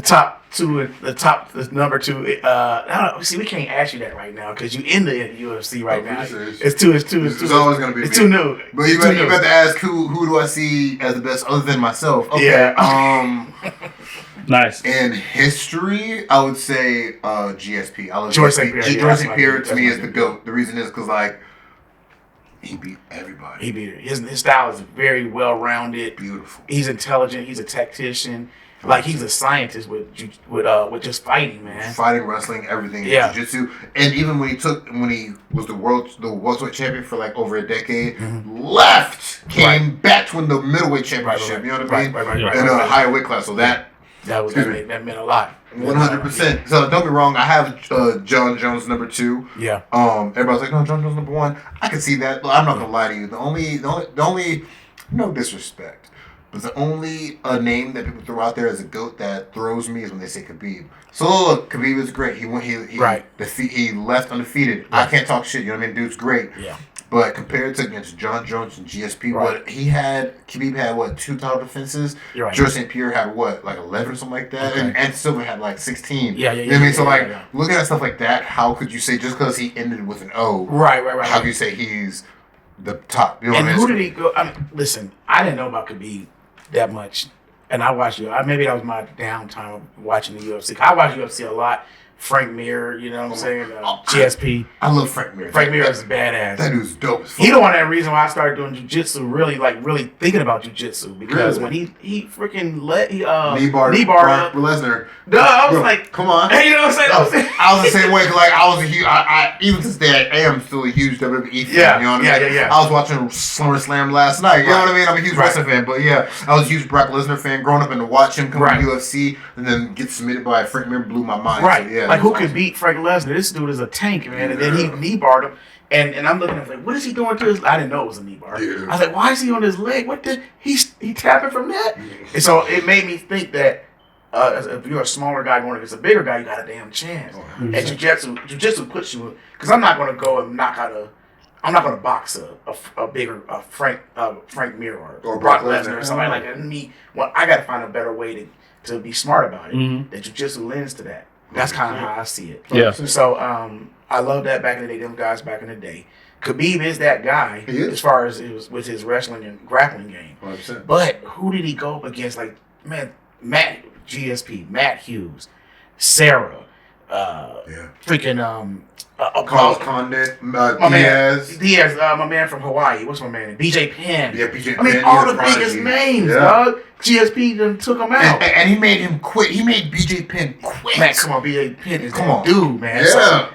top two? The number two. I don't know. See, we can't ask you that right now because you in the UFC right now. It's always gonna be. It's too new. But you better ask who do I see as the best other than myself? Okay. Yeah. Nice. In history, I would say GSP. I love George St. Pierre. George St. Pierre to me is the GOAT. The reason is because like he beat everybody. He beat it. His style is very well rounded. Beautiful. He's intelligent. He's a tactician. Like he's a scientist with just fighting, man. Fighting, wrestling, everything. Yeah. Jiu-jitsu. And even when he was the welterweight champion for like over a decade, came back to win the middleweight championship. You know what I mean? Right. In a higher weight class. So that meant a lot. 100%. So don't be wrong. I have John Jones number 2. Yeah. Everybody's like, no, John Jones number 1. I can see that, but I'm not gonna lie to you. The only, no disrespect, but the only name that people throw out there as a GOAT that throws me is when they say Khabib. So look, Khabib is great. He left undefeated. Right. I can't talk shit. You know what I mean? Dude's great. Yeah. But compared to against John Jones and GSP, Khabib had 2 title defenses. Right. George St. Pierre had 11 or something like that, okay. and Silva had 16. Yeah. You know what I mean? So looking at stuff like that, how could you say just because he ended with an O? Right. How can you say he's the top? You know and who did he go? I mean, listen, I didn't know about Khabib that much, and I watched maybe that was my downtime of watching the UFC. I watch UFC a lot. Frank Mir, you know what I'm saying? GSP. I love Frank Mir. Frank Mir is badass. That dude's dope as fuck. He the one that reason why I started doing jiu-jitsu, really thinking about jiu-jitsu. Because when he freaking knee barred Brock Lesnar. Duh, I was like, come on. You know what I'm saying? I was the same way, because I was a huge, even to this day, I am still a huge WWE fan. You know what I mean? Yeah. I was watching SummerSlam last night. You know what I mean? I'm a huge wrestling fan. But yeah, I was a huge Brock Lesnar fan growing up, and to watch him come to UFC and then get submitted by Frank Mir blew my mind. Right. So, yeah. Like, who could beat Frank Lesnar? This dude is a tank, man. And then he knee barred him. And I'm looking at it like, what is he doing to his... I didn't know it was a knee bar. Yeah. I was like, why is he on his leg? He tapping from that? And so it made me think that if you're a smaller guy going against a bigger guy, you got a damn chance. And jiu-jitsu puts you... Because I'm not going to go and knock out I'm not going to box a bigger Frank Mir or Brock Lesnar or somebody like that. Well, I got to find a better way to be smart about it. Mm-hmm. That jiu-jitsu lends to that. That's kind of how I see it. Yeah. So I love that back in the day. Them guys back in the day. Khabib is that guy as far as it was with his wrestling and grappling game. 100%. But who did he go up against? Like, man, GSP, Matt Hughes, Sarah, freaking Carlos Condit, Diaz, my man from Hawaii. What's my man? BJ Penn. Yeah, BJ Penn. I mean, all the biggest names, dog. GSP done took him out. And he made him quit. He made BJ Penn quit. Man, come on, BJ Penn is that dude, man. Yeah. So,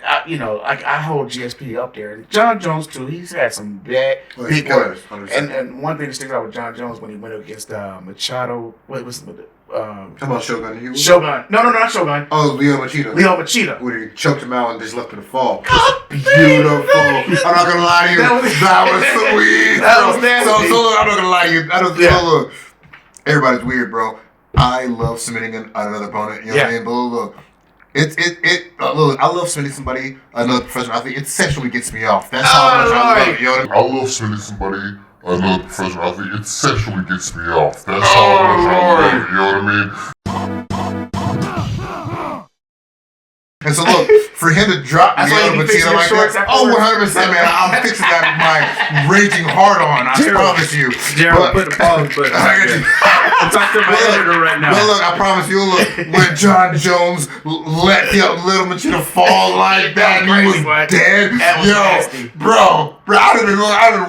I hold GSP up there. And John Jones, too, he's had some big work. And one thing that sticks out with John Jones when he went against Machado, what was it? Talking about Shogun. Shogun. No, not Shogun. Oh, Leo Machida. Where he choked him out and just left him to fall. Beautiful. I'm not going to lie to you. That was sweet. That was nasty. So look, I'm not going to lie to you. Look, everybody's weird, bro. I love submitting another opponent. You know what I mean? But look. Look, I love submitting somebody, another professional athlete. It sexually gets me off. That's how much I love it. You know what I mean? I love submitting somebody, another professional athlete. It sexually gets me off. That's how much I love it. You know what I mean? And so look, for him to drop Leo Machida like that, 100%, man. I'm fixing that with my raging heart on. I promise you. Gerald, put the pause button. I'm talking to my editor right now. But look, I promise you, when John Jones let little Machida fall like that, and he was dead. Yo, bro, I'd have been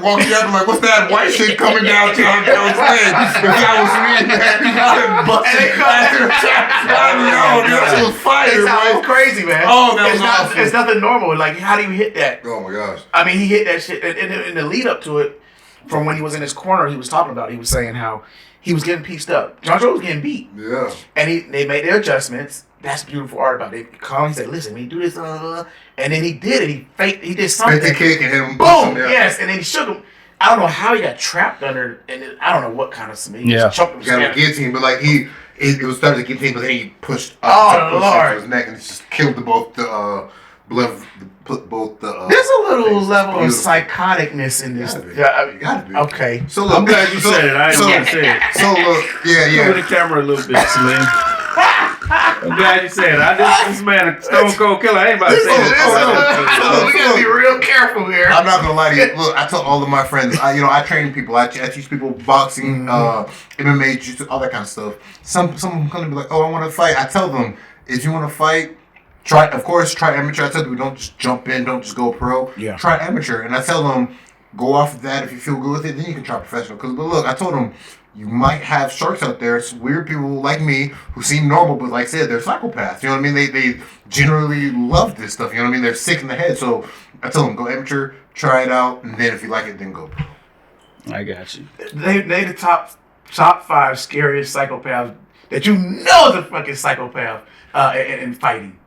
walking out and like, what's that white shit coming down John Jones' leg? If that was me, man, I'd have busted it. I know, that was fire, right? Crazy, man. Oh, that was awesome. It's nothing normal. Like, how do you hit that? Oh my gosh. I mean, he hit that shit. In the lead up to it, from when he was in his corner, he was talking about. He was saying how he was getting pieced up. John Jones was getting beat. Yeah. And they made their adjustments. That's beautiful art about it. They called. He said, "Listen, we do this, and then he did it. He did something. Faked the kick and hit him. Boom. Yes, and then he shook him. I don't know how he got trapped under, and I don't know what kind of something. He got a guillotine, but like he it was starting to get him, but then he pushed up Oh, Lord. his neck and it just killed both the blood. Both the. There's a little things. level of Beautiful. psychoticness in this. Gotta be. Yeah, Gotta be. okay. So look, I'm glad you said it. I didn't want to say it. So look, yeah. Cover the camera a little bit, Slim. I'm glad you said it. This man a stone cold killer. I ain't about to say this. We gotta be real careful here. I'm not gonna lie to you. Look, I tell all of my friends, I train people. I teach people boxing, MMA, jiu-jitsu, all that kind of stuff. Some gonna be like, oh, I want to fight. I tell them, if you want to fight, try amateur. I tell them, don't just jump in, don't just go pro. Yeah. Try amateur, and I tell them, go off of that. If you feel good with it, then you can try professional. But look, I told them, you might have sharks out there. It's weird people like me who seem normal, but like I said, they're psychopaths. You know what I mean? They generally love this stuff. You know what I mean? They're sick in the head. So I tell them, go amateur, try it out, and then if you like it, then go pro. I got you. They the top 5 scariest psychopaths that you know is a fucking psychopath in fighting.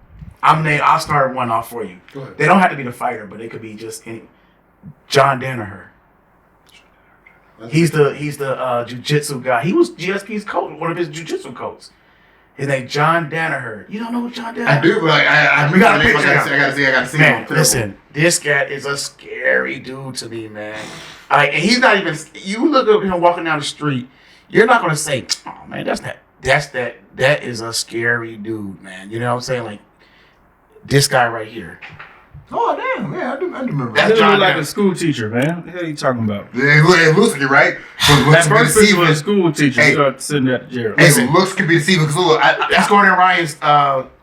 I'll start one off for you. Go ahead. They don't have to be the fighter, but it could be just any. John Danaher. He's the jiu-jitsu guy. He was GSP's coach, one of his jiu-jitsu coaches. His name John Danaher. You don't know what John Danaher? I do, but I We got a picture. I gotta see Man, him. listen, this guy is a scary dude to me, man. And he's not even. You look at him walking down the street, you're not gonna say, "Oh man, that is a scary dude, man." You know what I'm saying? Like this guy right here. Oh damn, yeah, I do remember. That That's John look like Danaher. a school teacher, man. What the hell are you talking about? It looks like it, right? But That first picture was a school teacher. Hey. Started sitting at the jail. Hey, looks can be deceiving because look, That's Gordon Ryan's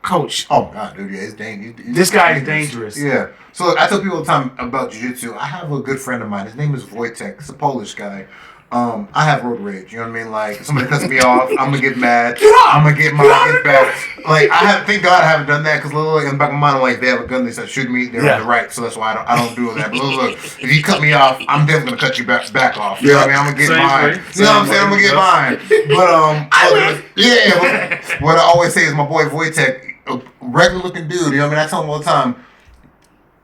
coach. oh god, dude, yeah, it's dangerous. This guy is dangerous. Yeah. So look, I tell people all the time about jiu-jitsu. I have a good friend of mine. His name is Wojtek. He's a Polish guy. I have road rage. You know what I mean? Like somebody cuts me off, I'm gonna get mad. I'm gonna get back. Like thank God I haven't done that because look, in the back of my mind, I'm like, they have a gun, they start shooting me. They're on the right, so that's why I don't do that. But look, if you cut me off, I'm definitely gonna cut you back off. You know what I mean? I'm gonna get Same mine. way. You know what I'm saying? I'm gonna get mine. But what I always say is my boy Wojtek, a regular looking dude. You know what I mean? I tell him all the time.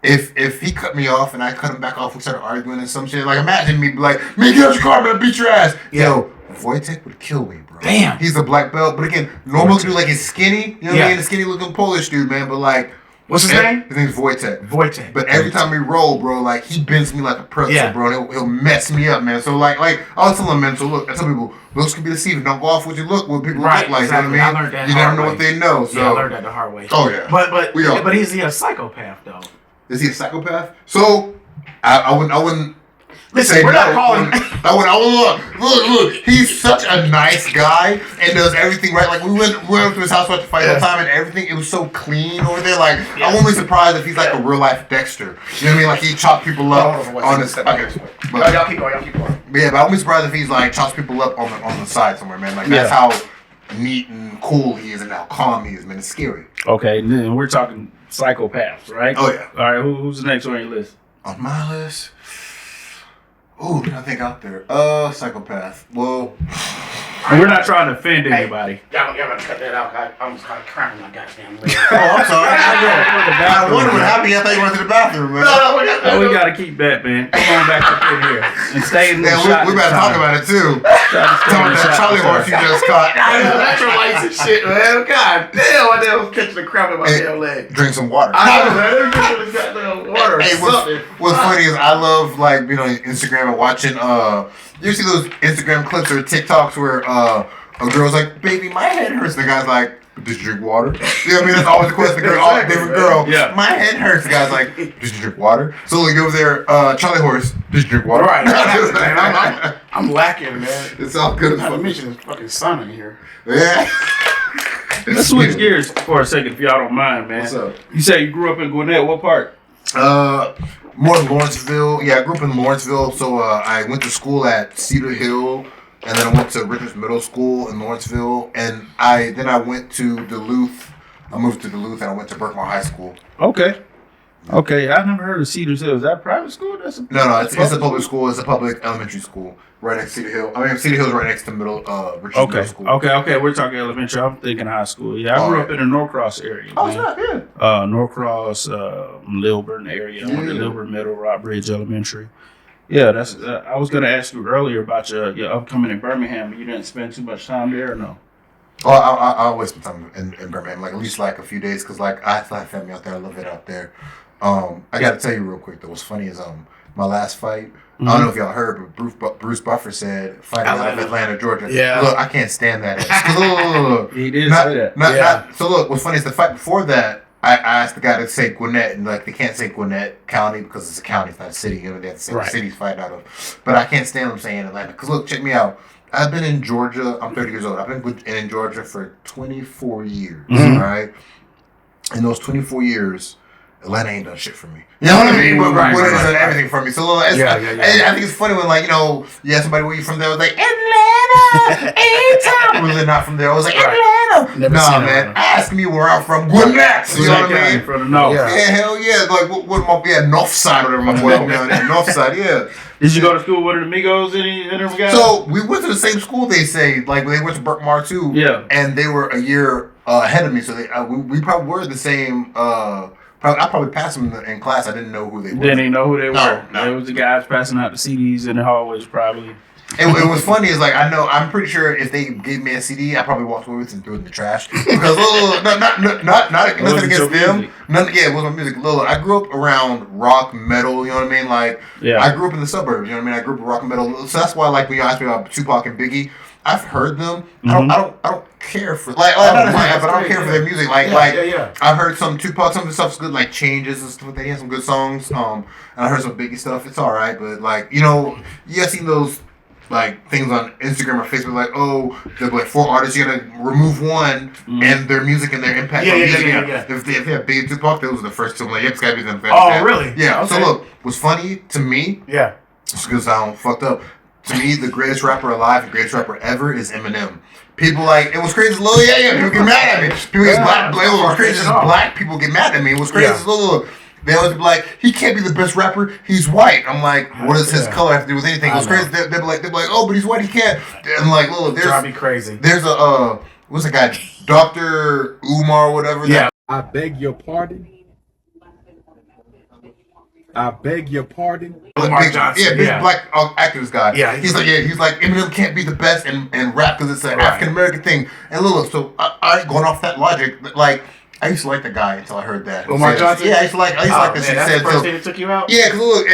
If he cut me off and I cut him back off, we started arguing and some shit. Like imagine me be like, man, get out your car, I'm gonna beat your ass. Yo, Wojtek would kill me, bro. Damn. He's a black belt, but again, normal dude like he's skinny. You know what I mean? A skinny looking Polish dude, man. But like, What's his name? His name's Wojtek. Wojtek. But every time we roll, bro, like he bends me like a pretzel, bro. And he'll mess me up, man. So like I'll tell him, man. So look, I tell people, looks can be deceiving. Don't go off what you look what people look like. Exactly. You know what I mean? I learned that you hard never know way. what they know. So I learned that the hard way. Oh yeah. But he's a psychopath though. Is he a psychopath? So I wouldn't. Listen, we're not calling. Look. He's such a nice guy and does everything right. Like we went to his house to fight all the time and everything. It was so clean over there. Like I won't be surprised if he's like a real life Dexter. You know what I mean? Like he chopped people up on his. Okay. Y'all keep going. Yeah, but I won't be surprised if he's like chops people up on the side somewhere, man. Like that's how neat and cool he is and how calm he is, man. It's scary. Okay, then we're talking psychopaths, right? Oh yeah. All right, who's the next on your list? On my list. Ooh, I think out there. Psychopath. Well, We're not trying to offend anybody. Y'all gotta cut that out. I'm just kind of crying my goddamn leg. oh, I'm sorry. I wonder what happened. I thought you went to the bathroom, man. Oh, we gotta keep that, man. Come on back up in here and stay in the shot. We better talk about it too. Tell me that Charlie horse you just caught. Electrolytes and shit, man. God damn, I was catching the crap in my damn leg. Drink some water. I know, man. Let me get this goddamn water. Hey, what's funny is I love like being on Instagram and watching you see those Instagram clips or TikToks where a girl's like, baby, my head hurts. The guy's like, did you drink water? You know what I mean? That's always the question. Different girl. Yeah. My head hurts. The guy's like, did you drink water? So like over there, Charlie Horse, did you drink water? Right. Man, I'm lacking, man. It's all good. Not to mention his fucking son in here. Yeah. Let's switch gears for a second, if y'all don't mind, man. What's up? You say you grew up in Gwinnett. What part? More in Lawrenceville. Yeah, I grew up in Lawrenceville, so I went to school at Cedar Hill, and then I went to Richards Middle School in Lawrenceville, and I went to Duluth. I moved to Duluth, and I went to Berkmar High School. Okay, I never heard of Cedar Hill. Is that a private school? That's a No, it's a public school. It's a public elementary school right next to Cedar Hill. I mean, Cedar Hill's right next to Richards Middle School. Okay. We're talking elementary. I'm thinking high school. Yeah, I grew up in the Norcross area. Oh, man. it's not, yeah. Norcross, Lilburn area. I went to Lilburn Middle, Rockbridge Elementary. Yeah, that's. I was going to ask you earlier about your upcoming in Birmingham, but you didn't spend too much time there, or no? Oh, I always spend time in Birmingham, like at least like a few days, cause like I have family out there. I love it out there. I got to tell you real quick though. What's funny is my last fight. I don't know if y'all heard, but Bruce Buffer said fighting out of Atlanta, Georgia. Yeah. Look, I can't stand that. Look. He did say that. So look, what's funny is the fight before that. I asked the guy to say Gwinnett, and like they can't say Gwinnett County because it's a county, it's not a city. You know, they have to say the city's fighting out of. But I can't stand them saying Atlanta. Because look, check me out. I've been in Georgia. I'm 30 years old. I've been in Georgia for 24 years. All right. In those 24 years, Atlanta ain't done shit for me. You know what I mean? But Gwinnett's done everything for me. So I think it's funny when like you ask somebody where you from there, I was like Atlanta, anytime. Really not from there. I was like Atlanta. Nah, man. Ask me where I'm from. Gwinnett. You know what I mean? From the north. Yeah, hell yeah. Like what my North Side or whatever my boy down there. North Side, yeah. Did you go to school with the Migos? Any of them guys? So we went to the same school. They say like they went to Berkmar too. Yeah. And they were a year ahead of me, so we probably were the same. I probably passed them in class. I didn't know who they were. Didn't even know who they were. No. It was the guys passing out the CDs in the hallways, probably. It was funny is like I'm pretty sure if they gave me a CD, I probably walked away with it and threw it in the trash. Because not nothing against them. It was my music. I grew up around rock, metal. You know what I mean? Like I grew up in the suburbs. You know what I mean? I grew up with rock and metal. So that's why like when you ask me about Tupac and Biggie, I've heard them. I don't care for but I don't care for their music. I've heard some Tupac, some of the stuff's good, like Changes and stuff. They have some good songs. And I heard some Biggie stuff. It's all right, but like you guys seen those like things on Instagram or Facebook, like there's like 4 artists, you gotta remove one and their music and their impact on music. If they have Biggie, Tupac, those were the first 2. I'm like, it's gotta be them. Really? Yeah. Okay. So look, what's funny to me? Yeah. It's gonna sound fucked up. To me, the greatest rapper alive, the greatest rapper ever is Eminem. People like, it was crazy as Lil, people get mad at me. People get black, it was crazy as black people get mad at me. It was crazy as Lil. They always be like, he can't be the best rapper, he's white. I'm like, what does his color have to do with anything? It was crazy. They'd be like, oh, but he's white, he can't. I'm like, Lil, there's... Drive me crazy. There's a, what's the guy? Dr. Umar or whatever. Yeah. I beg your pardon. I beg your pardon. Lamar Johnson. Big black activist guy. Yeah. He's like Eminem can't be the best in rap because it's an African American thing. And look, so I going off that logic, like I used to like the guy until I heard that. Lamar Johnson? Yeah, I used to like this. Man, that's the first thing that took you out? Yeah, cause look,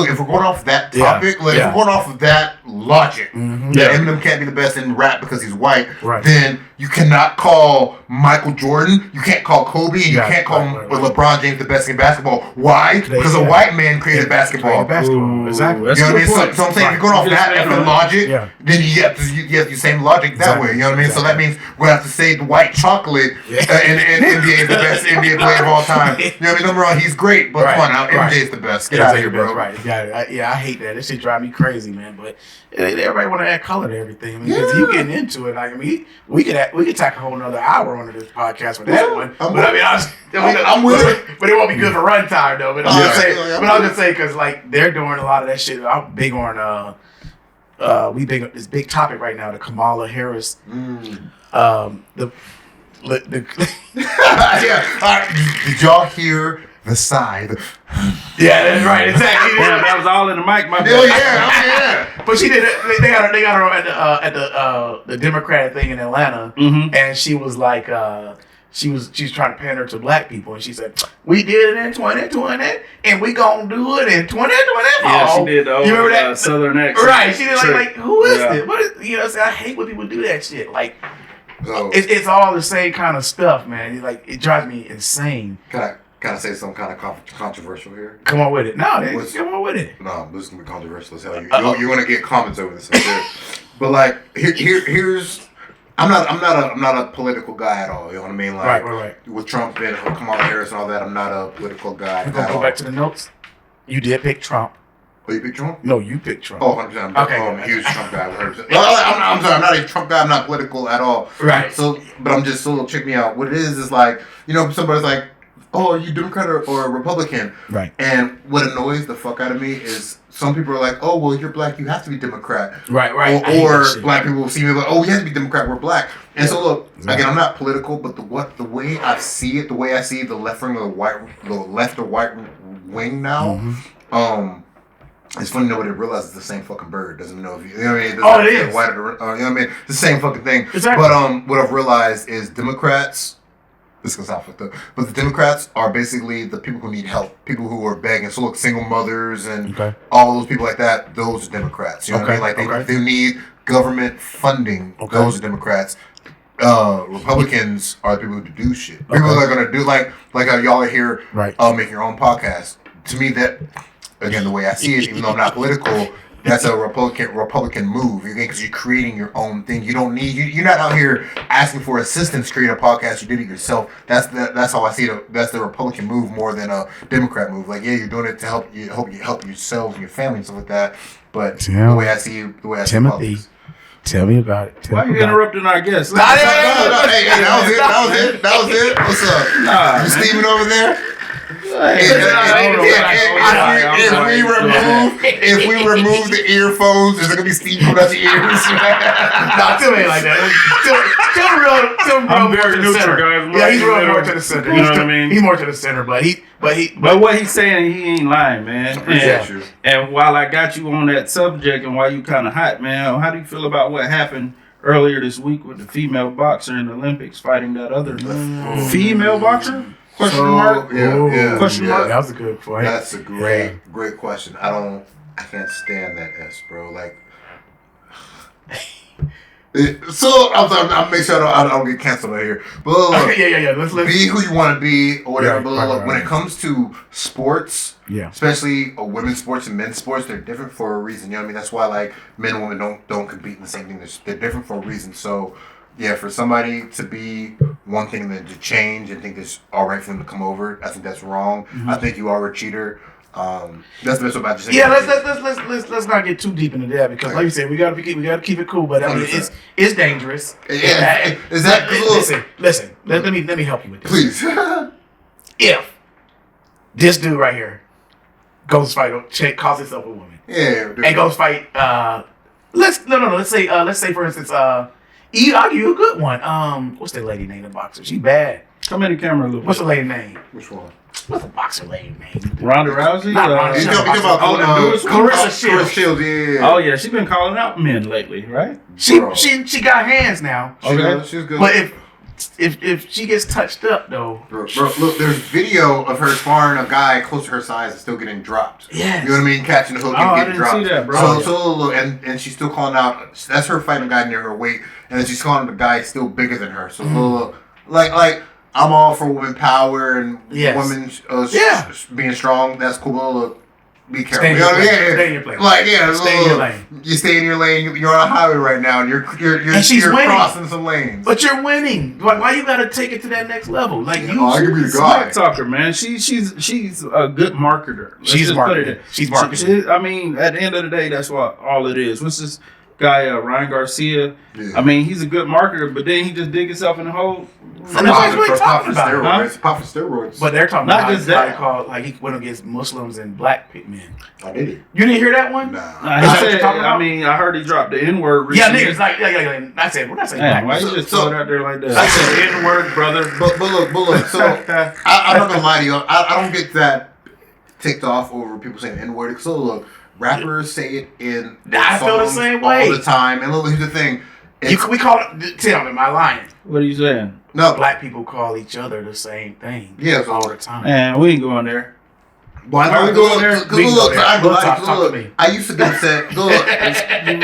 if we're going off that topic, if we're going off of that logic, that Eminem can't be the best in rap because he's white, then you cannot call Michael Jordan, you can't call Kobe, and you can't call LeBron James the best in basketball. Why? Because a white man created basketball. Exactly. You know what I mean? So I'm saying if you're going off that effing logic, then you have to use the same logic that way. You know what I mean? So that means we're gonna have to say the white chocolate in NBA is the best NBA player of all time. You know what I mean? Number one, he's great, but come on now, MJ is the best. Get out of here, bro. Right. I hate that. That shit drive me crazy, man. But everybody want to add color to everything. Because you getting into it, like we could tack a whole another hour onto this podcast for that one. I'm with it. But it won't be good for runtime though. But I'll just say because like they're doing a lot of that shit. I'm big on we big on this big topic right now, the Kamala Harris. Did y'all hear the side? Yeah, that's right. Exactly. Yeah, that was all in the mic, my bad. Yeah. But she did it. They got her at the Democratic thing in Atlanta, and she was like, she's trying to pander to black people, and she said, "We did it in 2020, and we gonna do it in 2024." Yeah, she did. You remember that Southern accent? Right. She did like who is this? What is I hate when people do that shit. Like, it's all the same kind of stuff, man. Like it drives me insane. Can I say something kind of controversial here? Come on with it. No, come on with it. No, this is gonna be controversial as hell. You're gonna get comments over this. But like, here's. I'm not a political guy at all. You know what I mean? Like, right. With Trump and Kamala Harris and all that, I'm not a political guy. We're gonna go back to the notes. You did pick Trump. Oh, you picked Trump? No, you picked Trump. Oh, 100%. I'm a huge Trump guy. I'm sorry. I'm not a Trump guy. I'm not political at all. Right. So, but I'm just check me out. What it is like, somebody's like, oh, are you Democrat or Republican? Right. And what annoys the fuck out of me is some people are like, oh, well, you're black, you have to be Democrat. Right. Or black people will see me like, oh, we have to be Democrat, we're black. And so look, again, I'm not political, but the way I see it, the way I see the left wing or the left or white wing now, It's funny nobody realizes it's the same fucking bird. Doesn't know if you know what I mean. It is. White, you know what I mean? It's the same fucking thing. Exactly. But what I've realized is Democrats. This is gonna sound fucked up, but the Democrats are basically the people who need help, people who are begging. So look, single mothers and all those people like that. Those are Democrats. You know what I mean? Like they need government funding. Those are Democrats. Republicans are the people who do shit. People that are gonna do like how y'all are here, making your own podcast. To me, that again, the way I see it, even though I'm not political, that's a Republican move. Because you're creating your own thing. You don't need you're not out here asking for assistance to create a podcast. You did it yourself. That's how I see it. That's the Republican move more than a Democrat move. Like you're doing it to help yourself and your family and stuff like that. But the way I see Timothy. Tell me about it. Why are you interrupting our guests? No, hey, that was it. What's up? You Steven over there? If we remove the earphones, is it gonna be Steve coming out your ears? Nah, Tim ain't like that. Tim I'm very neutral, guys. Yeah, he's real more to the center. You know what I mean? He's more to the center, but what he's saying, he ain't lying, man. And while I got you on that subject and while you kind of hot, man, how do you feel about what happened earlier this week with the female boxer in the Olympics fighting that other female boxer? Question mark? Yeah. Question mark? That was a good point. That's a great question. I can't stand that S, bro. Like, so I'm make sure I don't get canceled out here. But look, yeah. Let's be who you want to be or whatever. But look, when it comes to sports, especially women's sports and men's sports, they're different for a reason. You know what I mean? That's why like men and women don't compete in the same thing. They're different for a reason. So. Yeah, for somebody to be one thing then to change and think it's all right for them to come over, I think that's wrong. I think you are a cheater. That's the best way about just saying. Yeah, let's not get too deep into that because, like you said, we gotta keep it cool. But I mean, it's dangerous. Yeah, is that cool? Listen. Let me help you with this. Please. If this dude right here goes fight, calls himself a woman, and goes fight. Let's say for instance, you a good one. What's that lady name? The boxer. She bad. Come in the camera a little bit. What's the lady name? Which one? What's the boxer lady name? Ronda Rousey? Not Ronda. You talking about Clarissa Shields. Yeah. Oh yeah, she's been calling out men lately, right? She got hands now. She's good. But if she gets touched up though, bro, look, there's video of her sparring a guy close to her size and still getting dropped. Yes. You know what I mean? Catching the hook and getting dropped. I didn't see that, bro. So and she's still calling out. That's her fighting a guy near her weight, and then she's calling the guy still bigger than her. So look, like I'm all for women power and women being strong. That's cool. Look, be careful. You know what I mean? Stay in your lane. Like stay in your lane. You stay in your lane. You're on a highway right now, and you're crossing some lanes. But you're winning. Why you gotta take it to that next level? Like I can be the guy. Smack talker, man. She's a good marketer. She's marketing. She's marketing. I mean, at the end of the day, that's what all it is. What's this guy, Ryan Garcia? Yeah. I mean, he's a good marketer, but then he just dig himself in the hole. And that's what he's really talking about. Steroids. Pop for steroids. But they're talking Not about just that. called like he went against Muslims and black men. I did it. You didn't hear that one? Nah. He said, I heard he dropped the N-word recently. Yeah, niggas like I said, we're not saying Man, black. why you just throw it out there like that? I said N-word, brother. But look. So I'm not gonna lie to you. I don't get that ticked off over people saying N-word. So look, rappers say it in I feel the same way all the time. And look, here's the thing. We call it. Tell me, am I lying? What are you saying? No, black people call each other the same thing. Yes, all the time. Man, we ain't going there. Why not? Are we going there? I used to get upset. Look,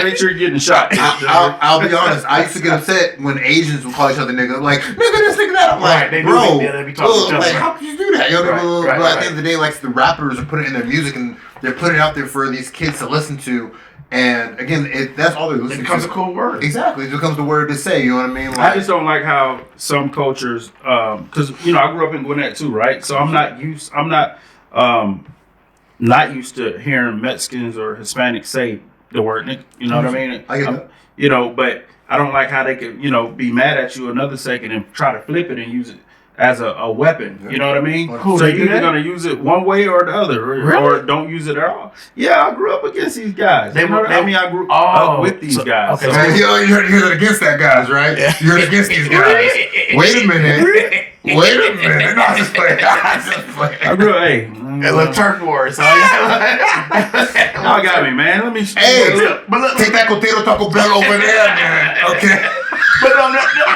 make sure you're getting shot. I'll be honest. I used to get upset when Asians would call each other nigga. Like, nigga this, nigga that. I'm like, they bro, they be talking like, how could you do that? But at the end of the day, like, the rappers are putting it in their music and they're putting it out there for these kids to listen to. And again, that's all they're listening to. It becomes a cool word. Exactly. It becomes the word to say. You know what I mean? Like, I just don't like how some cultures, because I grew up in Gwinnett too, right? So I'm not used to hearing Mexicans or Hispanics say the word nigga. You know what I mean? I get that. But I don't like how they could, be mad at you another second and try to flip it and use it as a weapon. You know what I mean? Cool. So you're either going to use it one way or the other, or don't use it at all. Yeah, I grew up against these guys. I grew up with these guys. Okay. So you're against that guys, right? Yeah. You're against these guys. Wait a minute. Wait a minute. No, I'm just playing. I grew up, hey. A little turf war, so Y'all got me, man. Let me. Hey, but look, take that Cotero Taco Bell over there, man. Okay. but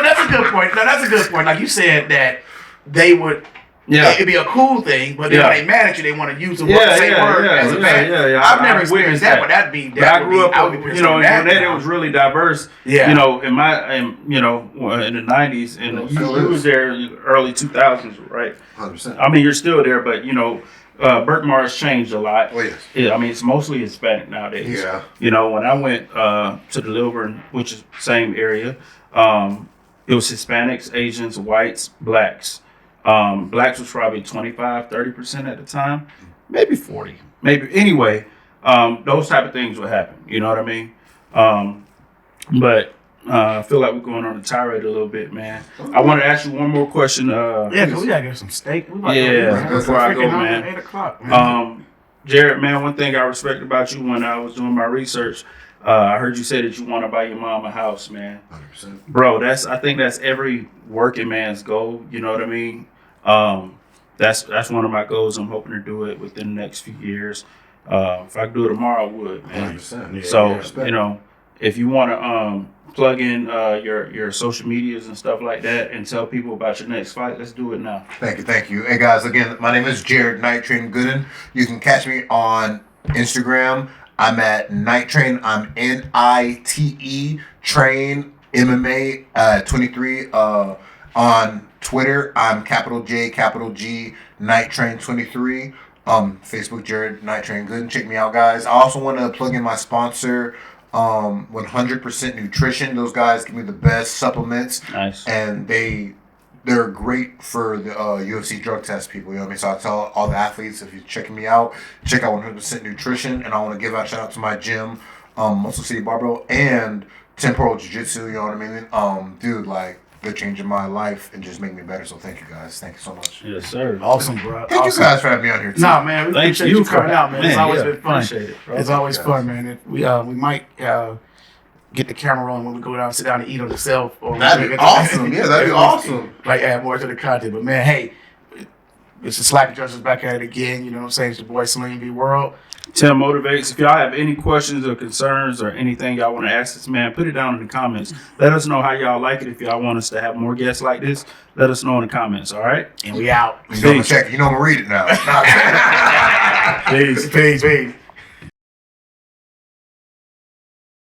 that's a good point. No, that's a good point. Like you said that they would. Yeah. It'd be a cool thing, but then when they mad at you, they want to use the same word as a bad. Yeah. I've never experienced that, but that'd be. But I grew up, I would be you know, and it was really diverse. Yeah. You know, in the '90s, and you was there early 2000s, right? 100%. I mean, you're still there, but you know, Burt Mars changed a lot. Oh, yes. Yeah, I mean, it's mostly Hispanic nowadays. Yeah. You know, when I went to the Lilburn, which is the same area, it was Hispanics, Asians, whites, blacks. Blacks was probably 25-30% at the time, maybe 40, maybe. Anyway, those type of things would happen. You know what I mean? But I feel like we're going on a tirade a little bit, man. I want to ask you one more question. because we gotta get some steak. Before I go, man. 8:00, man. Jared, man, one thing I respect about you when I was doing my research, I heard you say that you want to buy your mom a house, man. 100%. Bro, I think that's every working man's goal. You know what I mean? That's one of my goals. I'm hoping to do it within the next few years. If I could do it tomorrow, I would, man. 100%. So you know, if you want to plug in your social medias and stuff like that, and tell people about your next fight, let's do it now. Thank you. Hey guys, again, my name is Jared Nite Train Gooden. You can catch me on Instagram. I'm at Nite Train. I'm NITE Train MMA 23. On Twitter, I'm J Nite Train 23. Facebook Jared Nite Train Gooden. Check me out, guys. I also want to plug in my sponsor, 100% Nutrition. Those guys give me the best supplements. Nice. And they're great for the UFC drug test people. You know what I mean? So I tell all the athletes, if you're checking me out, check out 100% Nutrition. And I want to give out a shout out to my gym, Muscle City Barbell and Temporal Jiu-Jitsu. You know what I mean? Dude, like, they're changing my life and just making me better. So thank you guys. Thank you so much. Yes, sir. Awesome, bro. Thank you guys for having me on here too. Nah, man, we Thank appreciate you you for coming out, man. It's always been fun. Appreciate it, bro. It's always fun, man. And we might get the camera on when we go down, sit down and eat on the self. Or That'd be awesome. Yeah, that'd be awesome. Like add more to the content. But man, hey, it's the Slack Adjusters back at it again. You know what I'm saying? It's your boy Salim B World. Tim Motivates. If y'all have any questions or concerns or anything y'all want to ask this man, put it down in the comments. Let us know how y'all like it. If y'all want us to have more guests like this, let us know in the comments. All right? And we out. You know I'm gonna check. You know I'm gonna read it now. Peace. Peace.